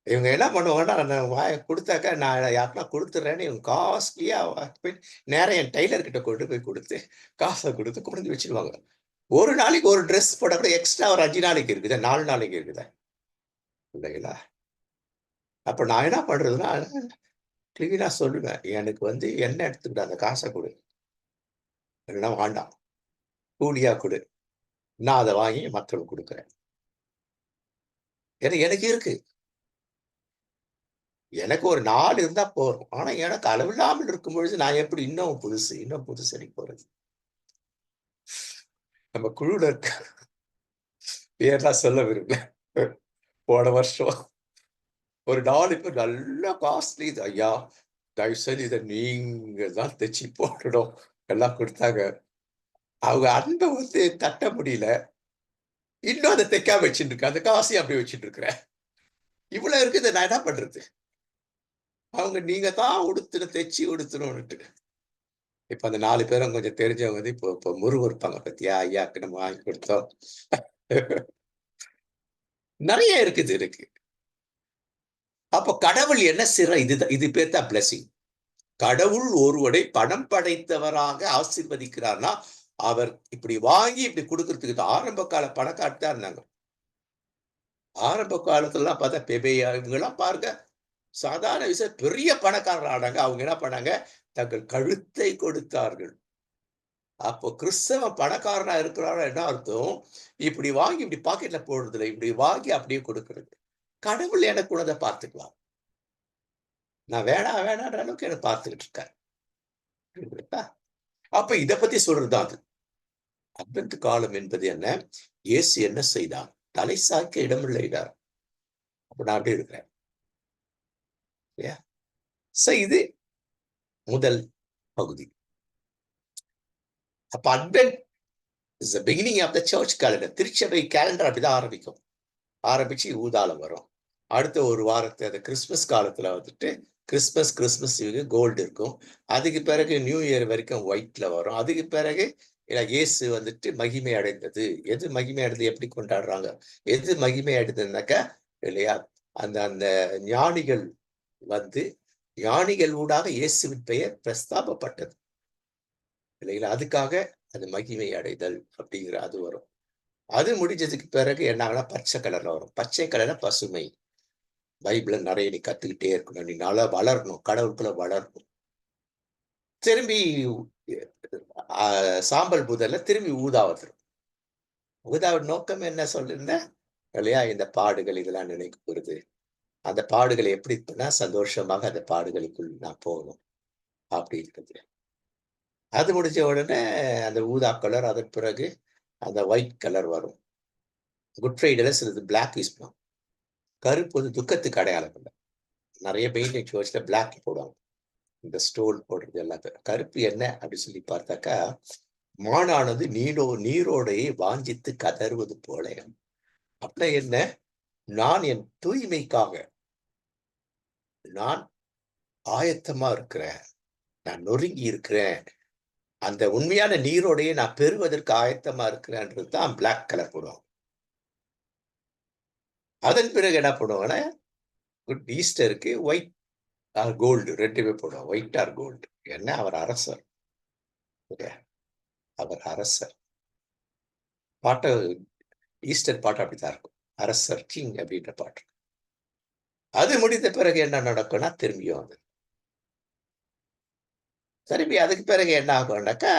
இவங்க என்ன பண்ணுவாங்கன்னா, நான் குடுத்தாக்கா நான் யாருக்குனா குடுத்துடுறேன்னு இவங்க காஸ்ட்லியா போய் நேரா என் டெய்லர் கிட்ட கொண்டு போய் குடுத்து, காச குடுத்து கொண்டு வந்து வச்சுருவாங்க. ஒரு நாளைக்கு ஒரு ட்ரெஸ் போட்டா கூட எக்ஸ்ட்ரா ஒரு 5 நாளைக்கு இருக்குதே, 4 நாளைக்கு இருக்குதே. இல்லைங்களா? அப்ப நான் என்ன பண்றதுன்னா, கிளீனா சொல்லுவேன். எனக்கு வந்து எண்ணெய் எடுத்துக்கிட்டு அந்த காச குடு. இல்லன்னா வேண்டாம். கூலியா குடு. நான் அத வாங்கி மக்களுக்கு குடுக்குறேன். ஏன்னா எனக்கு இருக்கு. எனக்கு ஒரு 4 இருந்தா போதும். ஆனா எனக்கு அளவில்லாமல் இருக்கும் பொழுது நான் எப்படி இன்னும் புதுசு அடிக்க போறது. நம்ம குழுல இருக்க பேர்லாம் சொல்ல விரும்பல. போன வருஷம் ஒரு 4 பேர் நல்லா காஸ்ட்லி இது. ஐயா! தயவுசெய்து இத நீங்க தான் தச்சு போடணும். எல்லாம் குடுத்தாங்க. அவங்க அன்ப வந்து தட்ட முடியல. இன்னும் அத தைக்காம வச்சுட்டு இருக்கேன். அந்த காசையும் அப்படியே வச்சுட்டு இருக்கிறேன். இவ்வளவு இருக்குது நான் என்ன பண்றது? அவங்க நீங்க தான் தச்சு உடுத்தணும்னுட்டு. இப்ப அந்த 4 பேரும் கொஞ்சம் தெரிஞ்சவங்க வந்து இப்போ இப்போ முறுமுறுப்பாங்க பாத்தியா? ஐயாக்கு நம்ம வாங்கி குடுத்தோம். நெறைய இருக்குது இருக்கு. அப்ப கடவுள் என்ன செய்றார்? இது பேர் தான் பிளெஸிங். கடவுள் ஒருவனை பணம் படைத்தவராக ஆசீர்வதிக்கிறார்னா, அவர் இப்படி வாங்கி இப்படி குடுக்குறதுக்கு ஆரம்ப கால பணக்காரர் தான் இருந்தாங்க. ஆரம்ப காலத்துலலாம் பார்த்தா பெபேயா இவங்கலாம் பாருங்க, சாதாரண விஷயம் பெரிய பணக்காரர் ஆனாங்க. அவங்க என்ன பண்ணாங்க? தங்கள் கழுத்தை கொடுத்தார்கள். அப்போ கிறிஸ்தவன் பணக்காரனா இருக்கிறான்னா என்ன அர்த்தம்? இப்படி வாங்கி இப்படி பாக்கெட்ல போடுறதில்ல. இப்படி வாங்கி அப்படியே கொடுக்கிறது. கடவுள் எனக்கு உள்ளத பார்த்துக்கலாம். நான் வேணான்ற அளவுக்கு என்ன பார்த்துக்கிட்டு இருக்காரு. புரியுதுங்களா? அப்ப இத பத்தி சொல்றது தான் அது. அட்வென்ட் காலம் என்பது என்ன? இயேசு என்ன செய்தார்? தலை சாய்க்க இடமில்லைனார். அப்ப நான் அப்படியே இருக்கிறேன். இல்லையா? இது முதல் பகுதி. அப்ப advent is the beginning of the church calendar. திருச்சபை காலண்டர் அப்படிதான் ஆரம்பிக்கும். ஆரம்பிச்சு ஊதால வரும். அடுத்த ஒரு வாரத்து அந்த கிறிஸ்துமஸ் காலத்துல வந்துட்டு கிறிஸ்துமஸ் கோல்டு இருக்கும். அதுக்கு பிறகு நியூ இயர் வரைக்கும் ஒயிட்ல வரும். அதுக்கு பிறகு இயேசு வந்துட்டு மகிமை அடைந்தது. எது மகிமை அடைந்தது? எப்படி கொண்டாடுறாங்க? எது மகிமை அடைந்ததுனாக்கா இல்லையா? அந்த அந்த ஞானிகள் வந்து ஞானிகள் ஊடாக இயேசுவின் பெயர் பிரஸ்தாபப்பட்டது. இல்லைங்களா? அதுக்காக அது மகிமை அடைதல் அப்படிங்கிற அது வரும். அது முடிஞ்சதுக்கு பிறகு என்ன ஆகும்னா பச்சை கலர்ல வரும். பச்சை கலர்ல பசுமை. பைபிள நெறைய நீ கத்துக்கிட்டே இருக்கணும். நீ நல்லா வளரணும். கடவுளுக்குள்ள வளரணும். திரும்பி அ சாம்பல் புதர்ல திரும்பி ஊதா வந்துரும். ஊதாவின் நோக்கம் என்ன சொல்லியிருந்தேன்? இல்லையா? இந்த பாடுகள் இதெல்லாம் நினைவு கூருது. அந்த பாடுகளை எப்படி இருக்குன்னா, சந்தோஷமாக அந்த பாடுகளுக்குள் நான் போகணும். அப்படி இருக்குது. அது முடிஞ்ச உடனே அந்த ஊதா கலர், அதன் பிறகு அந்த ஒயிட் கலர் வரும். குட் ஃப்ரைடேல சிலது பிளாக் யூஸ் பண்ணுவாங்க. கருப்பு வந்து துக்கத்துக்கு அடையாளம் இல்ல. நெறைய பெயிண்டிங் சர்ச்ல பிளாக் போடுவாங்க. இந்த ஸ்டோன் போடுறது எல்லாத்தையும். கருப்பு என்ன அப்படி சொல்லி பார்த்தாக்கா, மானானது நீரோடையை வாஞ்சித்து கதறுவது போல. அப்படின்னா என்ன? நான் என் தூய்மைக்காக நான் ஆயத்தமா இருக்கிறேன். நான் நொறுங்கி இருக்கிறேன். அந்த உண்மையான நீரோடையை நான் பெறுவதற்கு ஆயத்தமா இருக்கிறேன்றது தான் பிளாக் கலர் போடுவாங்க. அதன் பிறகு என்ன பண்ணுவாங்கன்னா, குட் ஈஸ்டருக்கு ஒயிட் ஆர் கோல்டு 2மே போடுவாங்க. White or gold. என்ன அவர் அரசர். இல்லையா? அவர் அரசர். பாட்டு ஈஸ்டர் பாட்டு அப்படித்தான் இருக்கும். அரசர், கிங் அப்படின்ற பாட்டு. அது முடிந்த பிறகு என்ன நடக்கும்னா, திரும்பியும் அது. திரும்பி அதுக்கு பிறகு என்ன ஆகும்னாக்கா,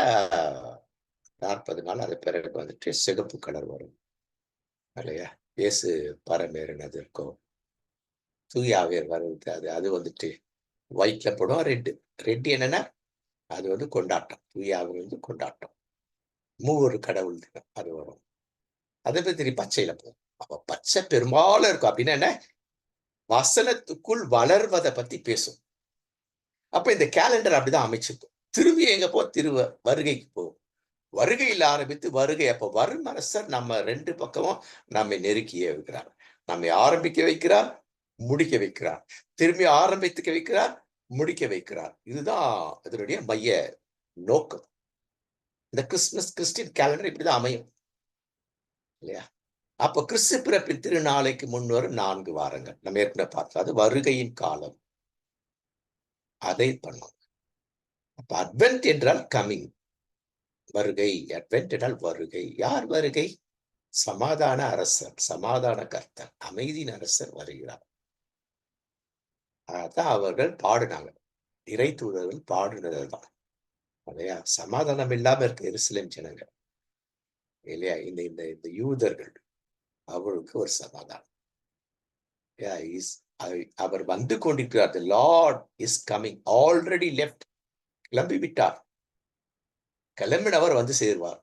40 நாள் அது பிறகு வந்துட்டு சிகப்பு கலர் வரும். இல்லையா? இயேசு பரமேறினது இருக்கும். தூய ஆவியார் வருது. அது அது வந்துட்டு ஒயிட்ல போடுவோம். ரெட் என்னன்னா, அது வந்து கொண்டாட்டம். தூய ஆவியார் வந்து கொண்டாட்டம். மூவொரு கடவுள் தினம் அது வரும். அதே மாரி திருப்பி பச்சையில போகும். அப்ப பச்சை பெரும்பாலும் இருக்கும். அப்படின்னா என்ன? வசனத்துக்குள் வளர்வத பத்தி பேசும். அப்ப இந்த கேலண்டர் அப்படிதான் அமைச்சிருக்கும். திரும்பி எங்க வருகைக்கு போகும். வருகையில் ஆரம்பித்து வருகை அப்ப வரும் அரசர் நம்ம 2 பக்கமும் நம்மை நெருக்கியே இருக்கிறார். நம்மை ஆரம்பிக்க வைக்கிறார். முடிக்க வைக்கிறார். திரும்பி ஆரம்பித்துக்க வைக்கிறார், முடிக்க வைக்கிறார். இதுதான் இதனுடைய மைய நோக்கம். இந்த கிறிஸ்டின் கேலண்டர் இப்படிதான் அமையும் இல்லையா? அப்ப கிறிஸ்து பிறப்பின் திருநாளைக்கு முன்வரும் 4 வாரங்கள் நம்ம ஏற்கனவே பார்த்தோம். அது வருகையின் காலம். அதை பண்ணும். அப்ப அட்வென்ட் என்றால் கமிங், வருகை. அட்வென்ட் என்றால் வருகை. யார் வருகை? சமாதான அரசர், சமாதான கர்த்தர், அமைதியின் அரசர் வருகிறார். அதான் அவர்கள் பாடினாங்க. இறை தூதர்கள் பாடினதுதான் இல்லையா? சமாதானம் இல்லாம இருக்க எருசலேம் ஜனங்க இல்லையா? இந்த இந்த இந்த யூதர்கள் அவர்களுக்கு ஒரு சமாதானம். அவர் வந்து கொண்டிருக்கிறார். The Lord is coming. Already left. கிளம்பி விட்டார். கிளம்பினவர் வந்து சேருவார்.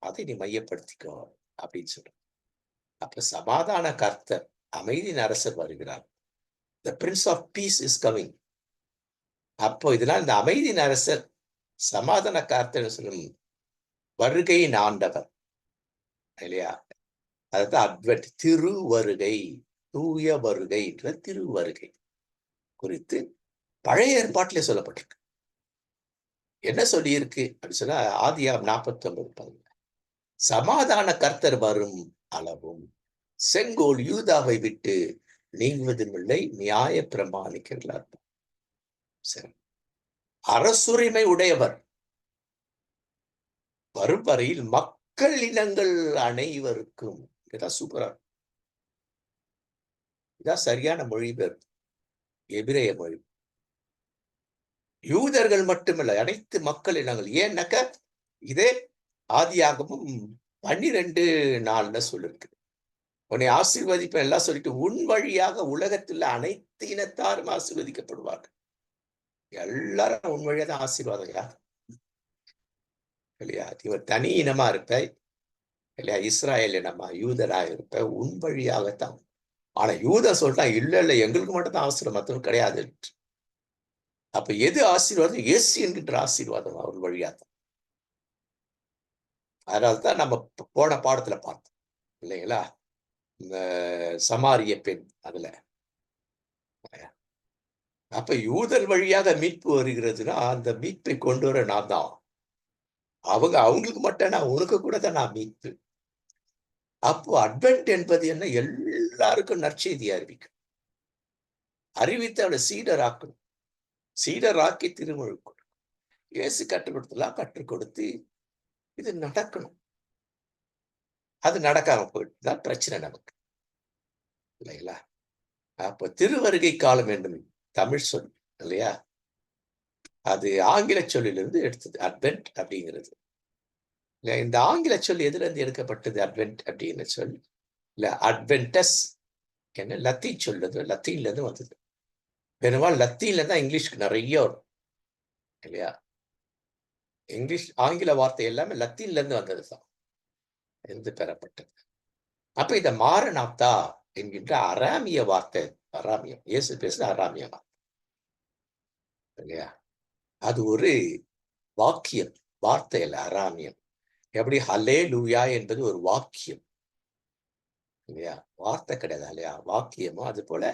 அதை நீ மையப்படுத்திக்கோ அப்படின்னு சொல்ற. அப்ப சமாதான கர்த்தர், அமைதியின் அரசர் வருகிறார். The Prince of Peace is coming. அப்போ இதனால் இந்த அமைதியின் அரசர், சமாதான கர்த்தர் சொல்லும் வருகையின் ஆண்டவர் இல்லையா? அதுதான் அட்வென்ட், திருவருகை, தூய வருகை, திருவருகை குறித்து பழைய ஏற்பாட்டிலே சொல்லப்பட்டிருக்கு. என்ன சொல்லி இருக்கு அப்படின்னு சொன்னா, ஆதியாகமம் 49:10 சமாதான கர்த்தர் வரும் அளவும் செங்கோல் யூதாவை விட்டு நீங்குவதும் இல்லை, நியாய பிரமாணிக்கிறார். சரி, அரசுரிமை உடையவர் வரும் வரையில் மக்கள் இனங்கள் அனைவருக்கும். இதான் சூப்பரா, இதான் சரியான மொழிபெயர்ப்பு, எபிரேய மொழி. யூதர்கள் மட்டுமல்ல, அனைத்து மக்கள் இனங்கள். ஏன்னாக்க இதே ஆதியாகமும் 12:4 சொல்லிருக்கு. உன்னை ஆசீர்வதிப்பேன் எல்லாம் சொல்லிட்டு உன் வழியாக உலகத்துல அனைத்து இனத்தாரும் ஆசீர்வதிக்கப்படுவார்கள். எல்லாரும் உன் வழியா தான் ஆசீர்வாதங்களா இல்லையா? இவர் தனி இனமா இருப்ப இல்லையா? இஸ்ராயல் இனமா யூதரா இருப்ப உன் வழியாகத்தான். ஆனா யூத சொல்றான், இல்ல இல்ல எங்களுக்கு மட்டும் தான் ஆசீர்வாதம், மற்றவங்க கிடையாது. அப்ப எது ஆசீர்வாதம்? இயேசு என்கின்ற ஆசீர்வாதம் அவர் வழியா தான். அதனால்தான் நம்ம போன பாடத்துல பார்த்தோம் இல்லைங்களா? இந்த சமாரிய பெண் அதுல. அப்ப யூதர் வழியாக மீட்பு வருகிறதுனா அந்த மீட்பை கொண்டு வர நான் தான். அவங்களுக்கு மட்டும் நான், உனக்கு கூட தான் நான் மீட்பு. அப்போ அட்வென்ட் என்பது என்ன? எல்லாருக்கும் நற்செய்தியை அறிவிக்கும். அறிவித்து அவளை சீடராக்கணும். சீடராக்கி திருமுழுக்கு இயேசு கற்றுக் கொடுத்தலாம் கற்றுக் கொடுத்து இது நடக்கணும். அது நடக்காம போயிட்டுதான் பிரச்சனை நமக்கு இல்லைங்களா? அப்ப திருவருகை காலம் என்னும் தமிழ் சொல் இல்லையா? அது ஆங்கில சொல்லிலிருந்து எடுத்தது அட்வென்ட் அப்படிங்கிறது. இந்த ஆங்கில சொல் எதுல இருந்து எடுக்கப்பட்டது? அட்வென்ட் அப்படிங்கிற சொல் இல்ல அட்வென்டஸ் என்ன லத்தீன் சொல்லது, லத்தீன்ல இருந்து வந்தது. பெரும்பாலும் லத்தீன்ல தான் இங்கிலீஷ்க்கு நிறைய வரும் இல்லையா? இங்கிலீஷ் ஆங்கில வார்த்தை எல்லாமே லத்தீன்ல இருந்து வந்ததுதான், இருந்து பெறப்பட்டது. அப்ப இந்த மாரநாத்தா என்கின்ற அராமிய வார்த்தை, அராமியம், இயேசு பேசுற அராமிய வார்த்தை இல்லையா? அது ஒரு வாக்கியம், வார்த்தை அல்ல அராமியம். எப்படி ஹல்லே லூயா என்பது ஒரு வாக்கியம் இல்லையா? வார்த்தை கிடையாது இல்லையா? வாக்கியமோ அது போல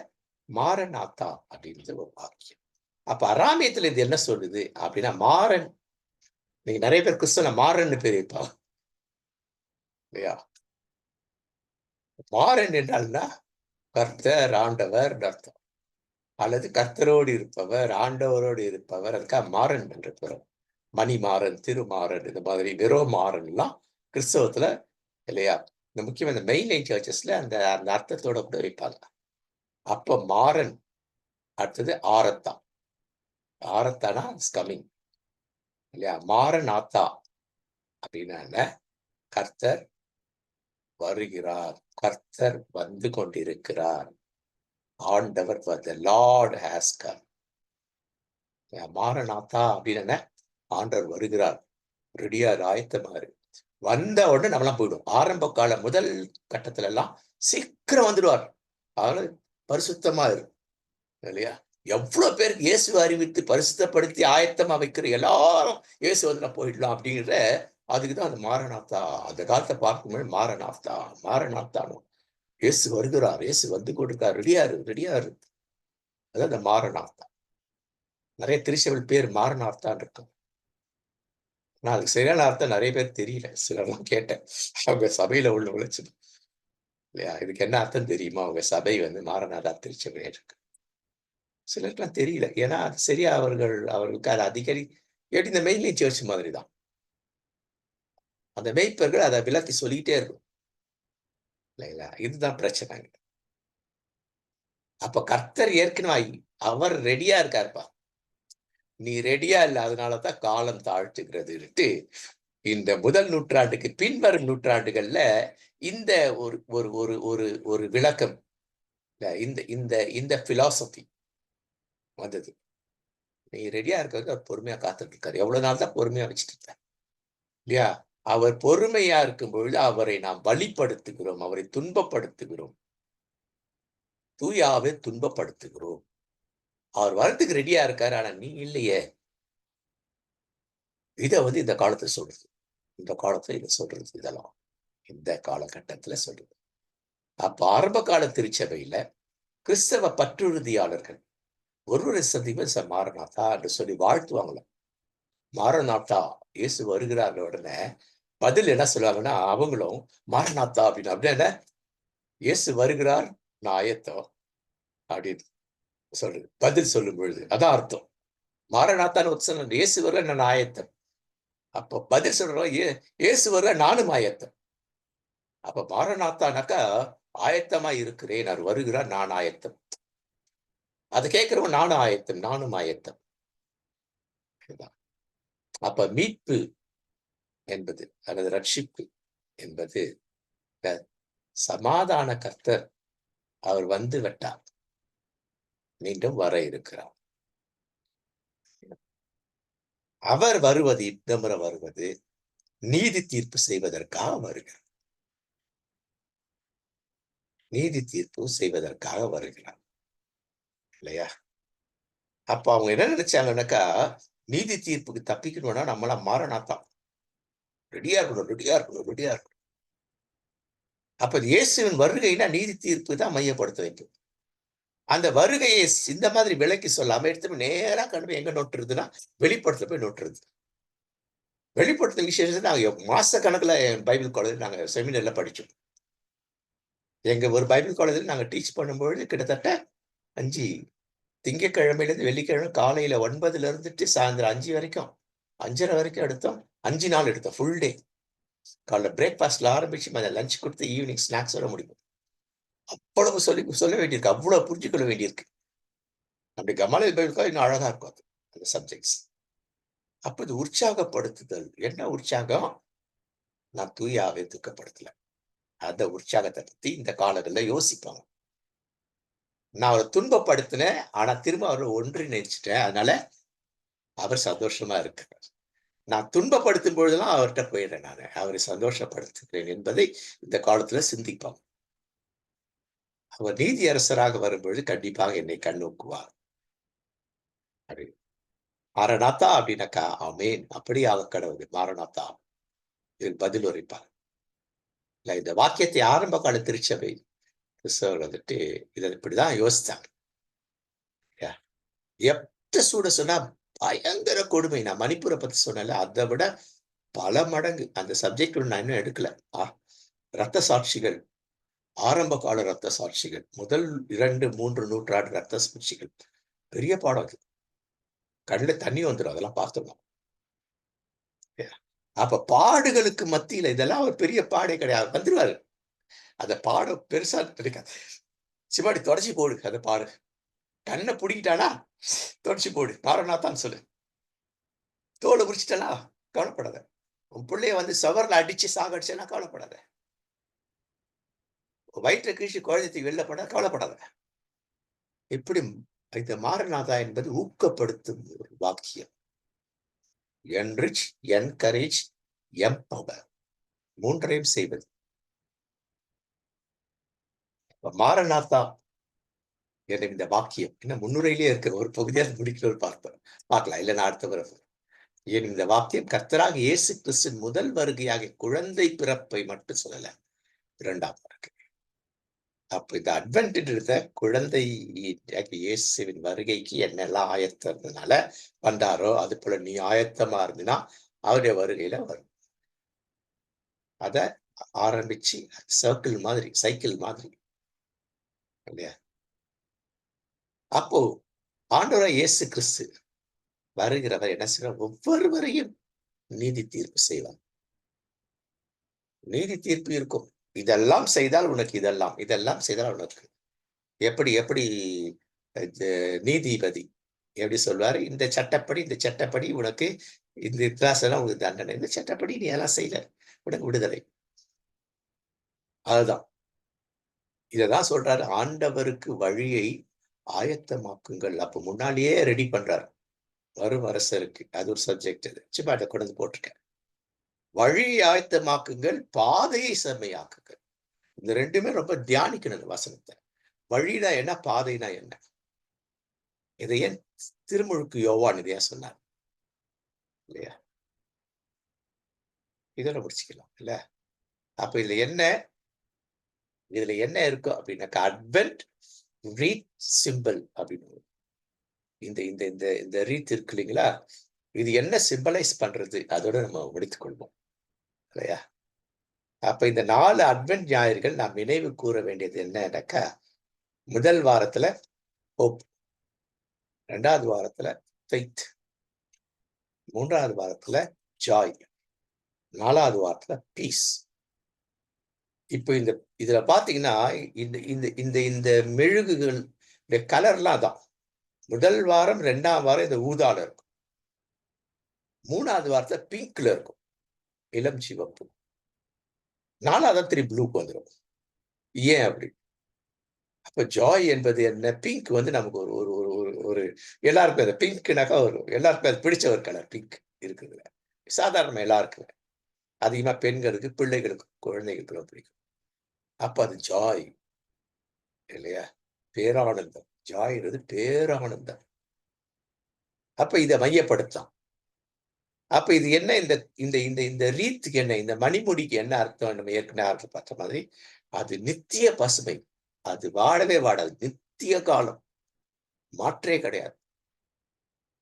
மாரநாத்தா அப்படின்றது ஒரு வாக்கியம். அப்ப அராமியத்துல இது என்ன சொல்லுது அப்படின்னா, மாறன். நீங்க நிறைய பேர் கிறிஸ்தவ மாறன்னு பேர் வைப்பாங்க இல்லையா? மாறன் என்றால்னா கர்த்தர், ஆண்டவர் அர்த்தம். அல்லது கர்த்தரோடு இருப்பவர், ஆண்டவரோடு இருப்பவர், அதுக்காக மாறன் என்று பெறும். மணிமாறன், திருமாறன், இந்த மாதிரி வெறும் மாறன் எல்லாம் கிறிஸ்தவத்துல இல்லையா? இந்த முக்கியமா இந்த மெயின் சர்ச்சஸ்ல அந்த அந்த அர்த்தத்தோட கூட வைப்பாங்க. அப்ப மாறன் அடுத்தது ஆரத்தா. ஆரத்தானா கமிங் இல்லையா? மாறன் ஆத்தா அப்படின்னா கர்த்தர் வருகிறார், கர்த்தர் வந்து கொண்டிருக்கிறார், ஆண்டவர் the Lord has come. மாரநாத்தா அப்படின்னு ஆண்டவர் வருகிறார், ரெடியா ஆயத்தமாரு. வந்த உடனே நம்மளாம் போயிடும். ஆரம்ப கால முதல் கட்டத்துல எல்லாம் சீக்கிரம் வந்துடுவார். அவரு பரிசுத்தமா இருக்கும் இல்லையா? எவ்வளவு பேருக்கு இயேசுவை அறிவித்து பரிசுத்தப்படுத்தி ஆயத்தமா வைக்கிற எல்லாரும் இயேசு வந்து போயிடலாம் அப்படிங்கிற, அதுக்குதான் அந்த மாரநாத்தா. அந்த காலத்தை பார்க்கும்போது மாரநாத்தா மாரநாத்தானும் இயேசு வருகிறார், இயேசு வந்து கொண்டிருக்கார், ரெடியாரு ரெடியாரு. அதான் இந்த மாரநாத்தா. நிறைய திருச்சபைகள் பேர் மாரநாத்தான் இருக்கும். நான் அதுக்கு சரியான அர்த்தம் நிறைய பேர் தெரியல. சிலர்லாம் கேட்டேன். அவங்க சபையில உள்ளவங்கள இல்லையா, இதுக்கு என்ன அர்த்தம் தெரியுமா? அவங்க சபை வந்து மாரநாதா திருச்சபை இருக்கு. சிலருக்குலாம் தெரியல. ஏன்னா அது சரியா அவர்களுக்கு அது அடிக்கடி கேட்டு இந்த மெயின்லைன் சர்ச் மாதிரி தான். அந்த மேய்ப்பர்கள் அதை விளக்கி சொல்லிக்கிட்டே இருக்கும். இல்லைங்களா? இதுதான் பிரச்சனை. அப்ப கர்த்தர் ஏற்கனவே அவர் ரெடியா இருக்காருப்பா. நீ ரெடியா இல்ல, அதனாலதான் காலம் தாழ்த்துகிறதுன்னுட்டு இந்த முதல் நூற்றாண்டுக்கு பின்வரும் நூற்றாண்டுகள்ல இந்த ஒரு ஒரு ஒரு ஒரு ஒரு விளக்கம், இந்த இந்த இந்த பிலாசபி வந்தது. நீ ரெடியா இருக்கிறது அவர் பொறுமையா காத்துட்டு இருக்காரு. எவ்வளவு நாள் தான் பொறுமையா வச்சுட்டு இருக்க இல்லையா? அவர் பொறுமையா இருக்கும் பொழுது அவரை நாம் வழிப்படுத்துகிறோம், அவரை துன்பப்படுத்துகிறோம், தூயாவே துன்பப்படுத்துகிறோம். அவர் வரத்துக்கு ரெடியா இருக்காரு, ஆனா நீ இல்லையே. இத வந்து இந்த காலத்துல சொல்றது. இந்த காலத்துல இதை சொல்றது. இதெல்லாம் இந்த காலகட்டத்துல சொல்றது. அப்ப ஆரம்ப கால திருச்சபையில கிறிஸ்தவ பற்றுறுதியாளர்கள் ஒரு சதிவ மாரநாத்தா என்று சொல்லி வாழ்த்துவாங்களாம். மாரநாத்தா இயேசு வருகிறார் உடனே பதில் என்ன சொல்லுவாங்கன்னா, அவங்களும் மாரநாத்தா அப்படின்னு அப்படின்னா இயேசு வருகிறார், நான் ஆயத்தம் அப்படின்னு சொல்றது. பதில் சொல்லும் பொழுது அதான் அர்த்தம். மாரநாத்தான்னு சொன்ன இயேசு வருக நான் ஆயத்தம். அப்ப பதில் சொல்றோம், இயேசு வருக நானும் ஆயத்தம். அப்ப மாரநாத்தானாக்கா ஆயத்தமா இருக்கிறேன், அவர் வருகிறார், நான் ஆயத்தம். அதை கேட்கிறவன் நானும் ஆயத்தம், நானும் ஆயத்தம். அப்ப மீட்பு என்பது அல்லது ரட்சிப்பு என்பது சமாதான கர்த்தர் அவர் வந்து விட்டார், மீண்டும் வர இருக்கிறார். அவர் வருவது இந்த முறை வருவது நீதி தீர்ப்பு செய்வதற்காக வருகிறார். நீதி தீர்ப்பு செய்வதற்காக வருகிறார் இல்லையா? அப்ப அவங்க என்ன நினைச்சாங்கன்னாக்கா, நீதி தீர்ப்புக்கு தப்பிக்கணும்னா நம்மளாம் மாறனாத்தான் ரெடியா இருக்கணும், ரெடியா இருக்கணும், ரெடியா இருக்கணும். அப்ப இயேசுவின் வருகைனா நீதி தீர்ப்பு தான் மையப்படுத்த வைக்கும். அந்த வருகையை இந்த மாதிரி விலைக்கு சொல்லாம எடுத்து நேரா கண்டு எங்க நோட்டுறதுன்னா வெளிப்படுத்த போய் நோட்டுறது. வெளிப்படுத்த விசேஷத்தை நாங்க மாச கணக்குல பைபிள் காலேஜ் நாங்க செமினர்ல படிச்சோம். எங்க ஒரு பைபிள் காலேஜ்ல நாங்க டீச் பண்ணும்பொழுது கிட்டத்தட்ட 5 திங்கட்கிழமையிலிருந்து வெள்ளிக்கிழமை காலையில 9ல இருந்துட்டு சாயந்தரம் 5 வரைக்கும் 5:30 வரைக்கும் எடுத்தோம். 5 நாள் எடுத்தோம். Full day. காலைல பிரேக்ஃபாஸ்ட்ல ஆரம்பிச்சு லஞ்ச் கொடுத்து ஈவினிங் ஸ்நாக்ஸோட முடிக்கும். அவ்வளவு சொல்ல வேண்டியிருக்கு. அவ்வளவு புரிஞ்சுக்கொள்ள வேண்டியிருக்கு. அப்படி கமாலியல் பைபிள் காலேஜ் இன்னும் அழகா இருக்கும் அது, அந்த சப்ஜெக்ட்ஸ். அப்ப இது உற்சாகப்படுத்துதல். என்ன உற்சாகம்? நான் தூயாவே துக்கப்படுத்தல. அந்த உற்சாகத்தை பத்தி இந்த காலங்கள்ல யோசிப்பாங்க. நான் அவரை துன்பப்படுத்தினேன், ஆனா திரும்ப அவரை ஒன்றிணைச்சிட்டேன். அதனால அவர் சந்தோஷமா இருக்கிறார். நான் துன்பப்படுத்தும் பொழுதெல்லாம் அவர்கிட்ட போயிடுறேன் நானு. அவரை சந்தோஷப்படுத்துகிறேன் என்பதை இந்த காலத்துல சிந்திப்பாங்க. அவர் நீதி அரசராக வரும்பொழுது கண்டிப்பாக என்னை கண்ணோக்குவார். அப்படி மாரநாத்தா அப்படின்னாக்கா, ஆமேன் அப்படியாக கடவுள் மாரநாத்தா இதில் பதில் உரைப்பார். இல்ல இந்த வாக்கியத்தை ஆரம்ப கால திருச்சபை கிறிஸ்தவர்கள் வந்துட்டு இதை இப்படிதான் யோசித்தாங்க. எப்ப சூட சொன்னா பயங்கர கொடுமை. நான் மணிப்பூரை பத்தி சொன்னேன்ல, அதை விட பல மடங்கு. அந்த சப்ஜெக்ட் நான் இன்னும் எடுக்கல. ரத்த சாட்சிகள், ஆரம்ப கால ரத்த சாட்சிகள், முதல் 2, 3 நூற்றாண்டு ரத்த சாட்சிகள், பெரிய பாடம் அது. கண்ணுல தண்ணி வந்துடும் அதெல்லாம் பார்த்தோம்னா. அப்ப பாடுகளுக்கு மத்தியில இதெல்லாம் ஒரு பெரிய பாடே கிடையாது, வந்துருவாரு. அந்த பாடம் பெருசா இருக்காது. சிவாடி தொடச்சி போடு அந்த பாடு. கண்ணை பிடிக்கிட்டானா தொடச்சி போடு, மாறனாத்தான் சொல்லு. தோலை உரிச்சிட்டனா கவலைப்படாத. உன் பிள்ளைய வந்து சவர்ல அடிச்சு சாகடிச்சேன்னா கவலைப்படாத. வயிற்றை கீழ்ச்சி குழந்தை வெளில பட கவலைப்படாத. இப்படி இந்த மாரநாதா என்பது ஊக்கப்படுத்தும் ஒரு வாக்கியம். என்ரிச், என்கரேஜ், எம்பவர், மூன்றையும் செய்வது. மாரநாதா என்ற இந்த வாக்கியம் இன்னும் முன்னுரையிலே இருக்கிற ஒரு பகுதியாக முடிக்கிறது பார்க்கலாம். இல்ல நான் அடுத்த பிறகு ஏன் இந்த வாக்கியம் கர்த்தராக இயேசு கிறிஸ்துவின் முதல் வருகையாக குழந்தை பிறப்பை மட்டும் சொல்லல, இரண்டாம் வருகை. அப்ப இந்த அட்வென்ட்ன்றத குழந்தை இயேசுவின் வருகைக்கு என்னெல்லாம் ஆயத்தம் இருந்ததுனால வந்தாரோ, அது போல நீ ஆயத்தமா இருந்தினா அவருடைய வருகையில வரும். அத ஆரம்பிச்சு சர்க்கிள் மாதிரி, சைக்கிள் மாதிரி இல்லையா? அப்போ ஆண்டவராகிய இயேசு கிறிஸ்து வருகிறவர் என்ன செய்வார்? ஒவ்வொருவரையும் நீதி தீர்ப்பு செய்வார். நீதி தீர்ப்பு இருக்கும். இதெல்லாம் செய்தால் உனக்கு இதெல்லாம், இதெல்லாம் செய்தால் உனக்கு எப்படி எப்படி இது நீதிபதி எப்படி சொல்வாரு? இந்த சட்டப்படி இந்த சட்டப்படி உனக்கு இந்த இத்தியாசம் உனக்கு தண்டனை. இந்த சட்டப்படி நீ எல்லாம் செய்யல. உனக்கு விடுதலை. அதுதான். இததான் சொல்றாரு. ஆண்டவருக்கு வழியை ஆயத்தமாக்குங்கள். அப்ப முன்னாடியே ரெடி பண்றாரு. வரும் அரசருக்கு. அது ஒரு சப்ஜெக்ட் அது. சும்மா அத கொண்டு வந்து போட்டிருக்கேன். வழியை ஆயத்தமாக்குங்கள், பாதையை செம்மையாக்குங்கள். இந்த 2மே ரொம்ப தியானிக்கணும் இந்த வசனத்த. வழினா என்ன? பாதைனா என்ன? இதை ஏன் திருமுழுக்கு யோவான் இதையா சொன்னார்? இல்லையா? இதோட முடிச்சுக்கலாம். இல்ல? அப்ப இதுல என்ன இருக்கும் அப்படின்னாக்கா, அட்வென்ட் ரீத் சிம்பல் அப்படின்னு. இந்த இந்த இந்த இந்த ரீத் இருக்கு இல்லைங்களா? இது என்ன சிம்பலைஸ் பண்றது? அதோட நம்ம முடித்துக் கொள்வோம். இல்லையா? அப்ப இந்த 4 அட்வென்ட் ஞாயிறுகள் நாம் நினைவு கூற வேண்டியது என்னன்னாக்கா, முதல் வாரத்துல ஹோப், 2வது வாரத்துல ஃபெய்த், 3வது வாரத்துல ஜாய், 4வது வாரத்துல பீஸ். இப்ப இதுல பாத்தீங்கன்னா, இந்த இந்த இந்த இந்த மெழுகுகள் கலர்லாம் தான். முதல் வாரம், 2ஆம் வாரம் இந்த ஊதால இருக்கும். 3வது வாரத்துல பிங்க்ல இருக்கும். இளம் சிவப்பு. 4வது திருப்பி ப்ளூக்கு வந்துரும். ஏன் அப்படி? அப்ப ஜாய் என்பது என்ன? பிங்க் வந்து நமக்கு ஒரு ஒரு ஒரு ஒரு ஒரு எல்லாருக்கும் அது பிங்க்னாக்கா எல்லாருக்கும் அது பிடிச்ச ஒரு கலர் பிங்க் இருக்குதுல. சாதாரணமா எல்லாருக்குமே. அதிகமா பெண்களுக்கு, பிள்ளைகளுக்கு, குழந்தைகளுக்கு ரொம்ப பிடிக்கும். அப்ப அது ஜாய் இல்லையா? பேரானந்தம். ஜாய்ன்றது பேரானந்தம். அப்ப இத மையப்படுத்தும். அப்ப இது என்ன இந்த இந்த இந்த இந்த ரீத்துக்கு என்ன? இந்த மணிமுடிக்கு என்ன அர்த்தம்? நம்ம ஏற்கனவே பார்த்த மாதிரி, அது நித்திய பசுமை. அது வாடவே வாடாது. நித்திய காலம். மாற்றே கிடையாது.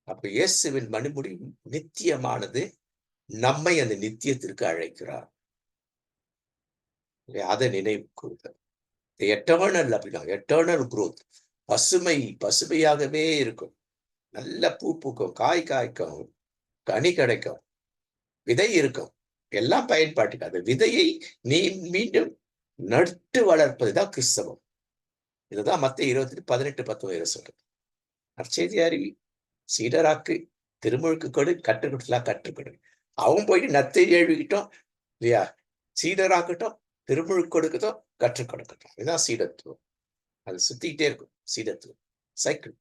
அப்ப இயேசுவின் மணிமுடி நித்தியமானது. நம்மை அந்த நித்தியத்திற்கு அழைக்கிறார். அதை நினைவு கூறுதல். எட்டர்னல் அப்படின்னா எட்டர்னல் குரோத். பசுமையாகவே இருக்கும். நல்ல பூ பூக்கும், காய் காய்க்கும், கனி கிடைக்கும், விதை இருக்கும். எல்லாம் பயன்பாட்டுக்கு. அந்த விதையை நீ மீண்டும் நட்டு வளர்ப்பதுதான் கிறிஸ்தவம். இதுதான் மத்தேயு 28:18-19 சொல்றது. நற்செய்தி அறிவி, சீடராக்கு, திருமுழுக்கு கொடு, கற்றுக் கொடுத்தலாம் கற்றுக் கொடு. அவன் போயிட்டு நற்செய்தி எழுதிக்கிட்டோம் இல்லையா? சீடராக்கட்டும், திருமுழுக்கு கொடுக்கட்டும், கற்றுக் கொடுக்கட்டும். இதுதான் சீடத்துவம். அது சுத்திக்கிட்டே இருக்கும் சீடத்துவம். சைக்கிள்.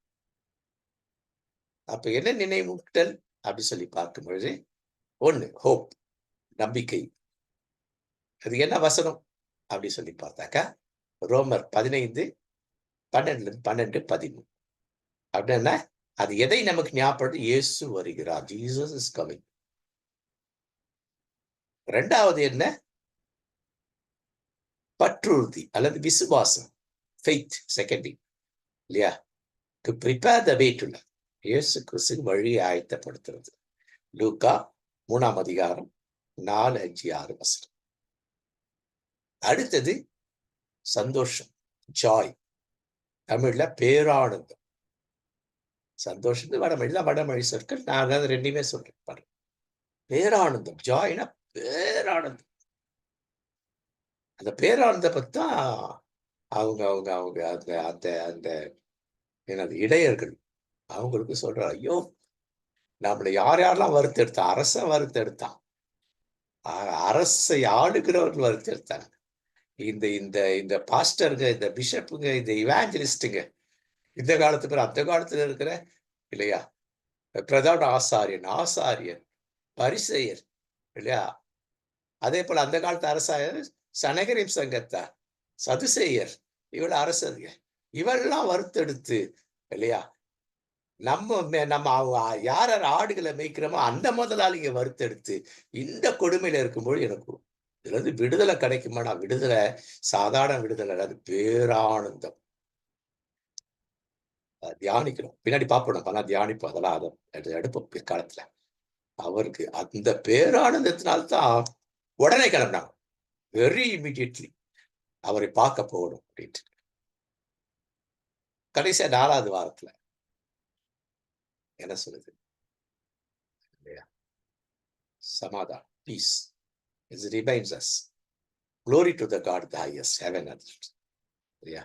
அப்ப என்ன நினைவூட்டல் அப்படி சொல்லி பார்க்கும் பொழுது, 1 ஹோப், நம்பிக்கை. அது என்ன வசனம் அப்படி சொல்லி பார்த்தாக்கா, ரோமர் 15:12-13. அப்படின்னா அது எதை நமக்கு ஞாபகப்படுது? இயேசு வருகிறார். Jesus is coming. 2வது என்ன? பற்றுறுதி அல்லது விசுவாசம். ஃபெய்த் செகண்டரி இல்லையா? To prepare the way to love. இயேசு கிறிஸ்துவின் வழியை ஆயத்தப்படுத்துறது. லூக்கா 3ஆம் அதிகாரம் 4, 5, 6 வசனம். அடுத்தது சந்தோஷம், ஜாய். தமிழ்ல பேரானந்தம். சந்தோஷத்துக்கு வடமொழி சொற்கள். நான் 2மே சொல்றேன் பாருங்க. பேரானந்தம், ஜாய்னா பேரானந்தம். அந்த பேரானந்தம் பத்தி தான் அவங்க அவங்க அவங்க அந்த அந்த அந்த எனது இடையர்கள் அவங்களுக்கு சொல்றாங்க, ஐயோ நம்மளை யாரெல்லாம் வறுத்தெடுத்தான்? அரசன் வறுத்தெடுத்தான். அரசை ஆளுகிறவர்கள் வறுத்தெடுத்தாங்க. இந்த இந்த இந்த பாஸ்டருங்க, இந்த பிஷப்புங்க, இந்த இவாஞ்சலிஸ்டுங்க, இந்த காலத்து பேர் அந்த காலத்துல இருக்கிற இல்லையா? பிரதான ஆசாரியன், பரிசேயர் இல்லையா? அதே போல அந்த காலத்து அரசாயர் சனகரிம் சங்கத்தார், சதுசேயர், இவள் அரசருங்க. இவெல்லாம் வறுத்தெடுத்து இல்லையா? நம்ம யார் ஆடுகளை மேய்க்கிறோமோ அந்த முதலாளிங்க வறுத்தெடுத்து இந்த கொடுமையில இருக்கும்போது எனக்கு இதுல இருந்து விடுதலை கிடைக்குமாடா? விடுதலை சாதாரண விடுதலை, அது பேரானந்தம். தியானிக்கணும். பின்னாடி பார்ப்போம், நம்ம தியானிப்போம். அதெல்லாம் அதை எடுப்போம் பிற்காலத்துல. அவருக்கு அந்த பேரானந்தத்தினால்தான் உடனே கிளம்பினாங்க. வெரி இமிடியட்லி அவரை பார்க்க போகணும் அப்படின்ட்டு. கடைசியா 4வது வாரத்துல என்ன சொல்லுது இல்லையா? சமாதானம், peace is remains us. Glory to the God the highest, heaven and earth. இல்லையா?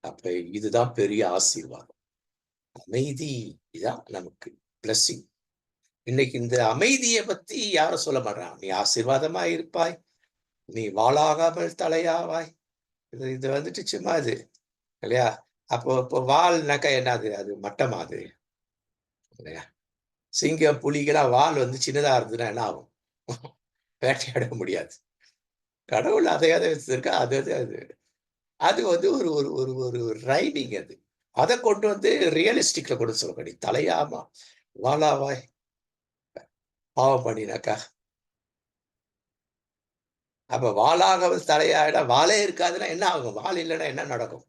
அப்ப இதுதான் பெரிய ஆசீர்வாதம். அமைதி இதான் நமக்கு பிளஸிங். இன்னைக்கு இந்த அமைதியை பத்தி யாரும் சொல்ல மாட்டான். நீ ஆசீர்வாதமா இருப்பாய், நீ வாளாகாமல் தலையாவாய். இது வந்துட்டு சும்மா இது இல்லையா? அப்போ இப்போ வால்னாக்கா என்னது? அது மட்டமா அது இல்லையா? சிங்கம் புலிகளாம் வால் வந்து சின்னதா இருந்ததுன்னா என்ன ஆகும்? வேட்டையாட முடியாது. கடவுள் அதையாவது வச்சிருக்கா. அது அது அது அது வந்து ஒரு ஒரு ஒரு ஒரு ரைமிங் அது. அதை கொண்டு வந்து ரியலிஸ்டிக்ல கொண்டு சொல்லப்படி தலையாமா வாலாவாய் பாவம் பண்ணினாக்கா. அப்ப வாளாகாமல் தலையாயிட வாளே இருக்காதுன்னா என்ன ஆகும்? வால் இல்லைன்னா என்ன நடக்கும்?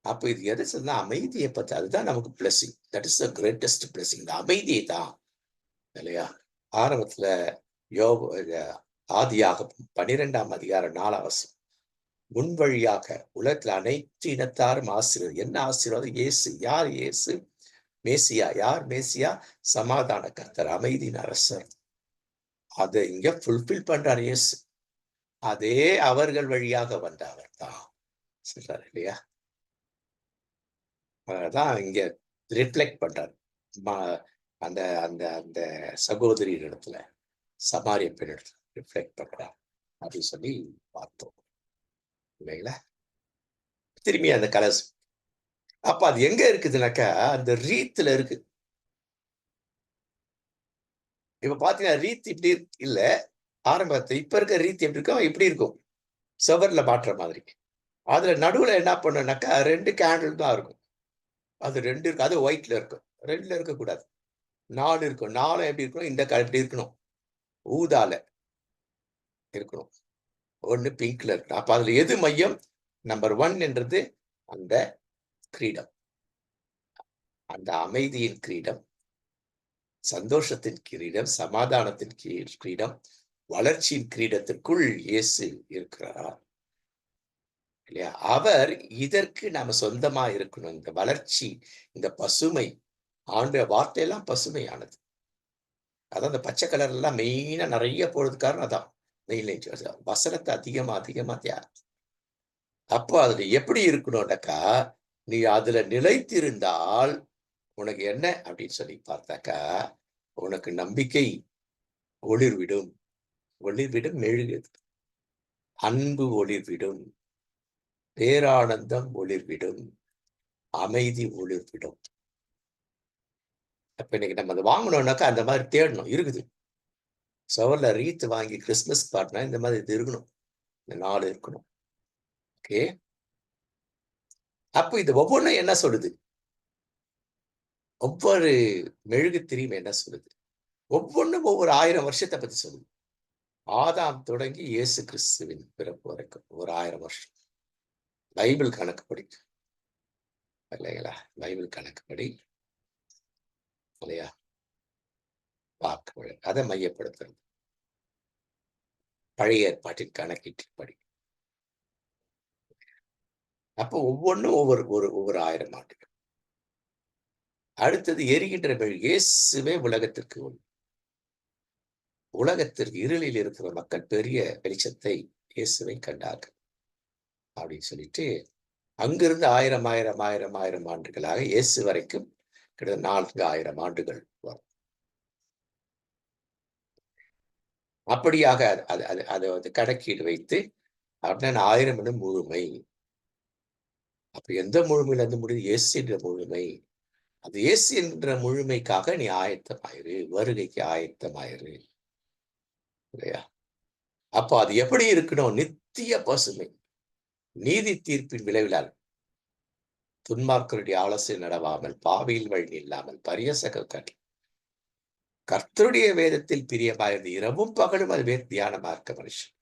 அப்ப இது எது சொன்னா அமைதியை பத்தி. அதுதான் நமக்கு blessing. That is the greatest blessing. இந்த அமைதியை தான் இல்லையா? ஆரம்பத்துல யோபு ஆதியாகமம் 12ஆம் அதிகாரம் 4ஆம் வசனம். முன் வழியாக உலகத்துல அனைத்து இனத்தாரும் ஆசீர்வாதம். என்ன ஆசீர்வாதம்? இயேசு. யார் இயேசு? மேசியா. யார் மேசியா? சமாதான கர்த்தர், அமைதியின் அரசர். அதை இங்க ஃபுல்பில் பண்றார் இயேசு. அதே அவர்கள் வழியாக வந்த அவர் தான் சொல்றாரு இல்லையா? அதான் இங்க ரிஃப்ளெக்ட் பண்றாரு. அந்த அந்த அந்த சகோதரி இடத்துல, சமாரிய பெண் இடத்துல ரிஃப்ளெக்ட் பண்றார் அப்படின்னு சொல்லி பார்த்தோம் இல்லைங்களா? திரும்பி அந்த கலர்ஸ். அப்ப அது எங்க இருக்குதுனாக்கா அந்த ரீத்துல இருக்கு. இப்ப பாத்தீங்கன்னா ரீத் இப்படி இல்ல. ஆரம்பத்தை இப்ப இருக்க ரீத் எப்படி இருக்கும்? இப்படி இருக்கும். செவர்ல மாட்டுற மாதிரி. அதுல நடுவுல என்ன பண்ணுனாக்கா 2 கேண்டில் தான் இருக்கும். அது 2 இருக்கு. அது ஒயிட்ல இருக்கும். 2ல இருக்கக்கூடாது. 4 இருக்கும். 4 எப்படி இருக்கணும்? இந்த இப்படி இருக்கணும். ஊதால இருக்கணும். 1 பிங்க்ல இருக்கணும். அப்ப அதுல எது மையம்? நம்பர் 1 என்றது அந்த கிரீடம். அந்த அமைதியின் கிரீடம், சந்தோஷத்தின் கிரீடம், சமாதானத்தின் கிரீடம், வளர்ச்சியின் கிரீடத்திற்குள் இயேசு இருக்கிறார் இல்லையா? அவர் இதற்கு நாம சொந்தமா இருக்கணும். இந்த வளர்ச்சி, இந்த பசுமை, ஆண்டு வார்த்தையெல்லாம் பசுமையானது. அதான் அந்த பச்சை கலர் எல்லாம் மெயினா நிறைய போறதுக்கு காரணம் அதான். வசனத்தை அதிகமா அதிகமா அப்போ அதுல எப்படி இருக்கணும்னாக்கா, நீ அதுல நிலைத்திருந்தால் உனக்கு என்ன அப்படின்னு சொல்லி பார்த்தாக்கா, உனக்கு நம்பிக்கை ஒளிர்விடும். ஒளிர்விடும் மெழுகுது. அன்பு ஒளிர்விடும். பேரானந்தம் ஒளிர்விடும். அமைதி ஒளிர்விடும். அப்ப இன்னைக்கு நம்ம அதை வாங்கணும்னாக்கா அந்த மாதிரி தேடணும். இருக்குது. சவர்ல ரீத் வாங்கி கிறிஸ்துமஸ் காட்டினா இந்த மாதிரி இது இருக்கணும். இந்த 4 இருக்கணும். ஓகே. அப்ப இது ஒவ்வொன்றும் என்ன சொல்லுது? ஒவ்வொரு மெழுகுத்திரியும் என்ன சொல்லுது? ஒவ்வொன்றும் ஒவ்வொரு 1000 வருஷத்தை பத்தி சொல்லுது. ஆதாம் தொடங்கி இயேசு கிறிஸ்துவின் பிறப்பு வரைக்கும் ஒரு 1000 வருஷம். பைபிள் கணக்குப்படி இல்லைங்களா? பைபிள் கணக்குப்படி இல்லையா? பார்க்க அதை மையப்படுத்துறது. பழைய ஏற்பாட்டின் கணக்கீட்டின்படி. அப்போ ஒவ்வொன்றும் ஒவ்வொரு 1000 ஆண்டுகள். அடுத்தது எரிகின்ற மெழுகு. இயேசுவே உலகத்திற்கு ஒளி. உலகத்திற்கு இருளில் இருக்கிற மக்கள் பெரிய வெளிச்சத்தை இயேசுவை கண்டார்கள் அப்படின்னு சொல்லிட்டு அங்கிருந்து 1000 ஆண்டுகளாக இயேசு வரைக்கும் கிட்டத்தட்ட 4000 ஆண்டுகள் வரும். அப்படியாக அதை வந்து கணக்கீடு வைத்து அப்படின்னா 1000 எனும் முழுமை. அப்ப எந்த முழுமையில இருந்து முடியுது? இயேசு என்ற முழுமை. அது இயேசு என்ற முழுமைக்காக நீ ஆயத்தமாயிரு, வருகைக்கு ஆயத்தமாயிரு இல்லையா? அப்போ அது எப்படி இருக்கணும்? நித்திய பசுமை, நீதி தீர்ப்பின் விளைவிலால், துன்மார்க்கருடைய ஆலோசனை நடவாமல், பாவியில் வழி இல்லாமல், பரியசக கர்த்தருடைய வேதத்தில் பிரியமாயிருந்து இரவும் பகலும் அது தியானமா இருக்க மனுஷன்.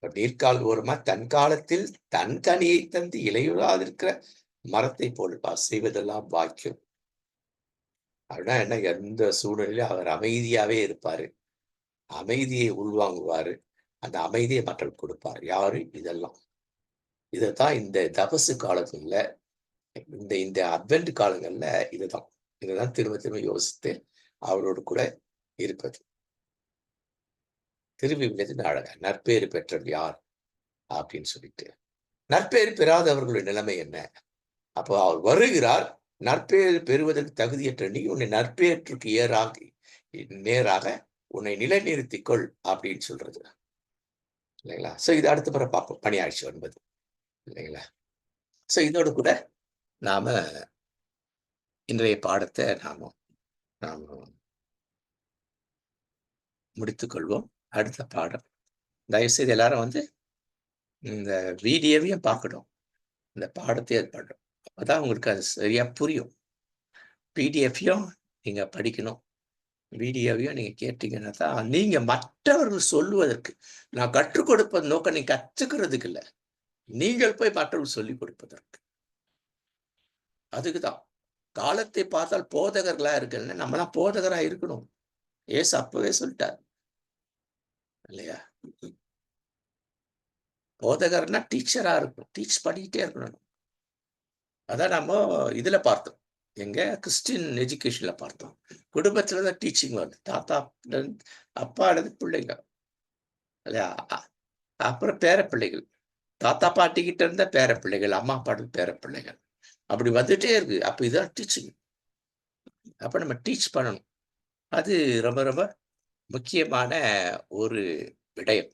நீர்க்கால் ஓரமா தன் காலத்தில் தன் கனியை தந்து இலையுறாதிருக்கிற மரத்தை போல்பா செய்வதெல்லாம் வாக்கியம். அப்படின்னா என்ன, எந்த சூழ்நிலையிலும் அவர் அமைதியாவே இருப்பாரு. அமைதியை உள்வாங்குவாரு. அந்த அமைதியை மக்கள் கொடுப்பார். யாரு? இதெல்லாம். இதத்தான் இந்த தபசு காலங்கள்ல, இந்த இந்த அட்வென்ட் காலங்கள்ல இதுதான். இதுதான் திரும்ப திரும்ப யோசித்து அவரோடு கூட இருப்பது. திருவிவிலியத்தின் அழகா நற்பேறு பெற்றவர் யார் அப்படின்னு சொல்லிட்டு. நற்பேறு பெறாதவர்களுடைய நிலைமை என்ன? அப்போ அவர் வருகிறார். நற்பேறு பெறுவதற்கு தகுதியற்ற நீ உன்னை நற்பேற்றுக்கு நேராக உன்னை நிலைநிறுத்திக் கொள் அப்படின்னு சொல்றது இல்லைங்களா? சோ இது அடுத்த முறை பார்ப்போம், பணியாட்சி 9 இல்லைங்களா? சோ இதோடு கூட நாம இன்றைய பாடத்தை நாம முடித்துக் கொள்வோம். அடுத்த பாடம் தயவுசெய்து எல்லாரும் வந்து இந்த வீடியோவையும் பார்க்கணும், இந்த பாடத்தையும் பண்ணணும். அப்பதான் உங்களுக்கு அது சரியா புரியும். பிடிஎஃப்யும் நீங்க படிக்கணும், வீடியோவையும் நீங்க கேட்டீங்கன்னா தான் நீங்க மற்றவர்கள் சொல்லுவதற்கு, நான் கற்றுக் கொடுப்பது நோக்கம் நீங்க கற்றுக்கிறதுக்கு இல்லை, நீங்கள் போய் மற்றவர்கள் சொல்லிக் கொடுப்பதற்கு. அதுக்குதான் காலத்தை பார்த்தால் போதகர்களா இருக்குன்னு நம்மளாம் போதகரா இருக்கணும். ஏசு அப்பவே சொல்லிட்டார் இல்லையா? போதகர்னா டீச்சரா இருக்கணும், டீச் பண்ணிக்கிட்டே இருக்கணும். அதான் நம்ம இதுல பார்த்தோம், எங்க கிறிஸ்டின் எஜுகேஷன்ல பார்த்தோம். குடும்பத்துலதான் டீச்சிங் வருது, தாத்தா அப்பா பிள்ளைங்க இல்லையா? அப்புறம் பேர பிள்ளைகள், தாத்தா பாட்டி கிட்ட இருந்த பேர பிள்ளைகள், அம்மா பாட்டு பேர பிள்ளைகள், அப்படி வந்துட்டே இருக்கு. அப்ப இதான் டீச்சிங். அப்ப நம்ம டீச் பண்ணணும். அது ரொம்ப ரொம்ப முக்கியமான ஒரு விடயம்.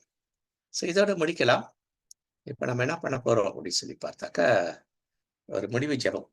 ஸோ இதோட முடிக்கலாம். இப்ப நம்ம என்ன பண்ண போறோம் அப்படின்னு சொல்லி பார்த்தாக்கா, ஒரு முடிவு ஜெபம்.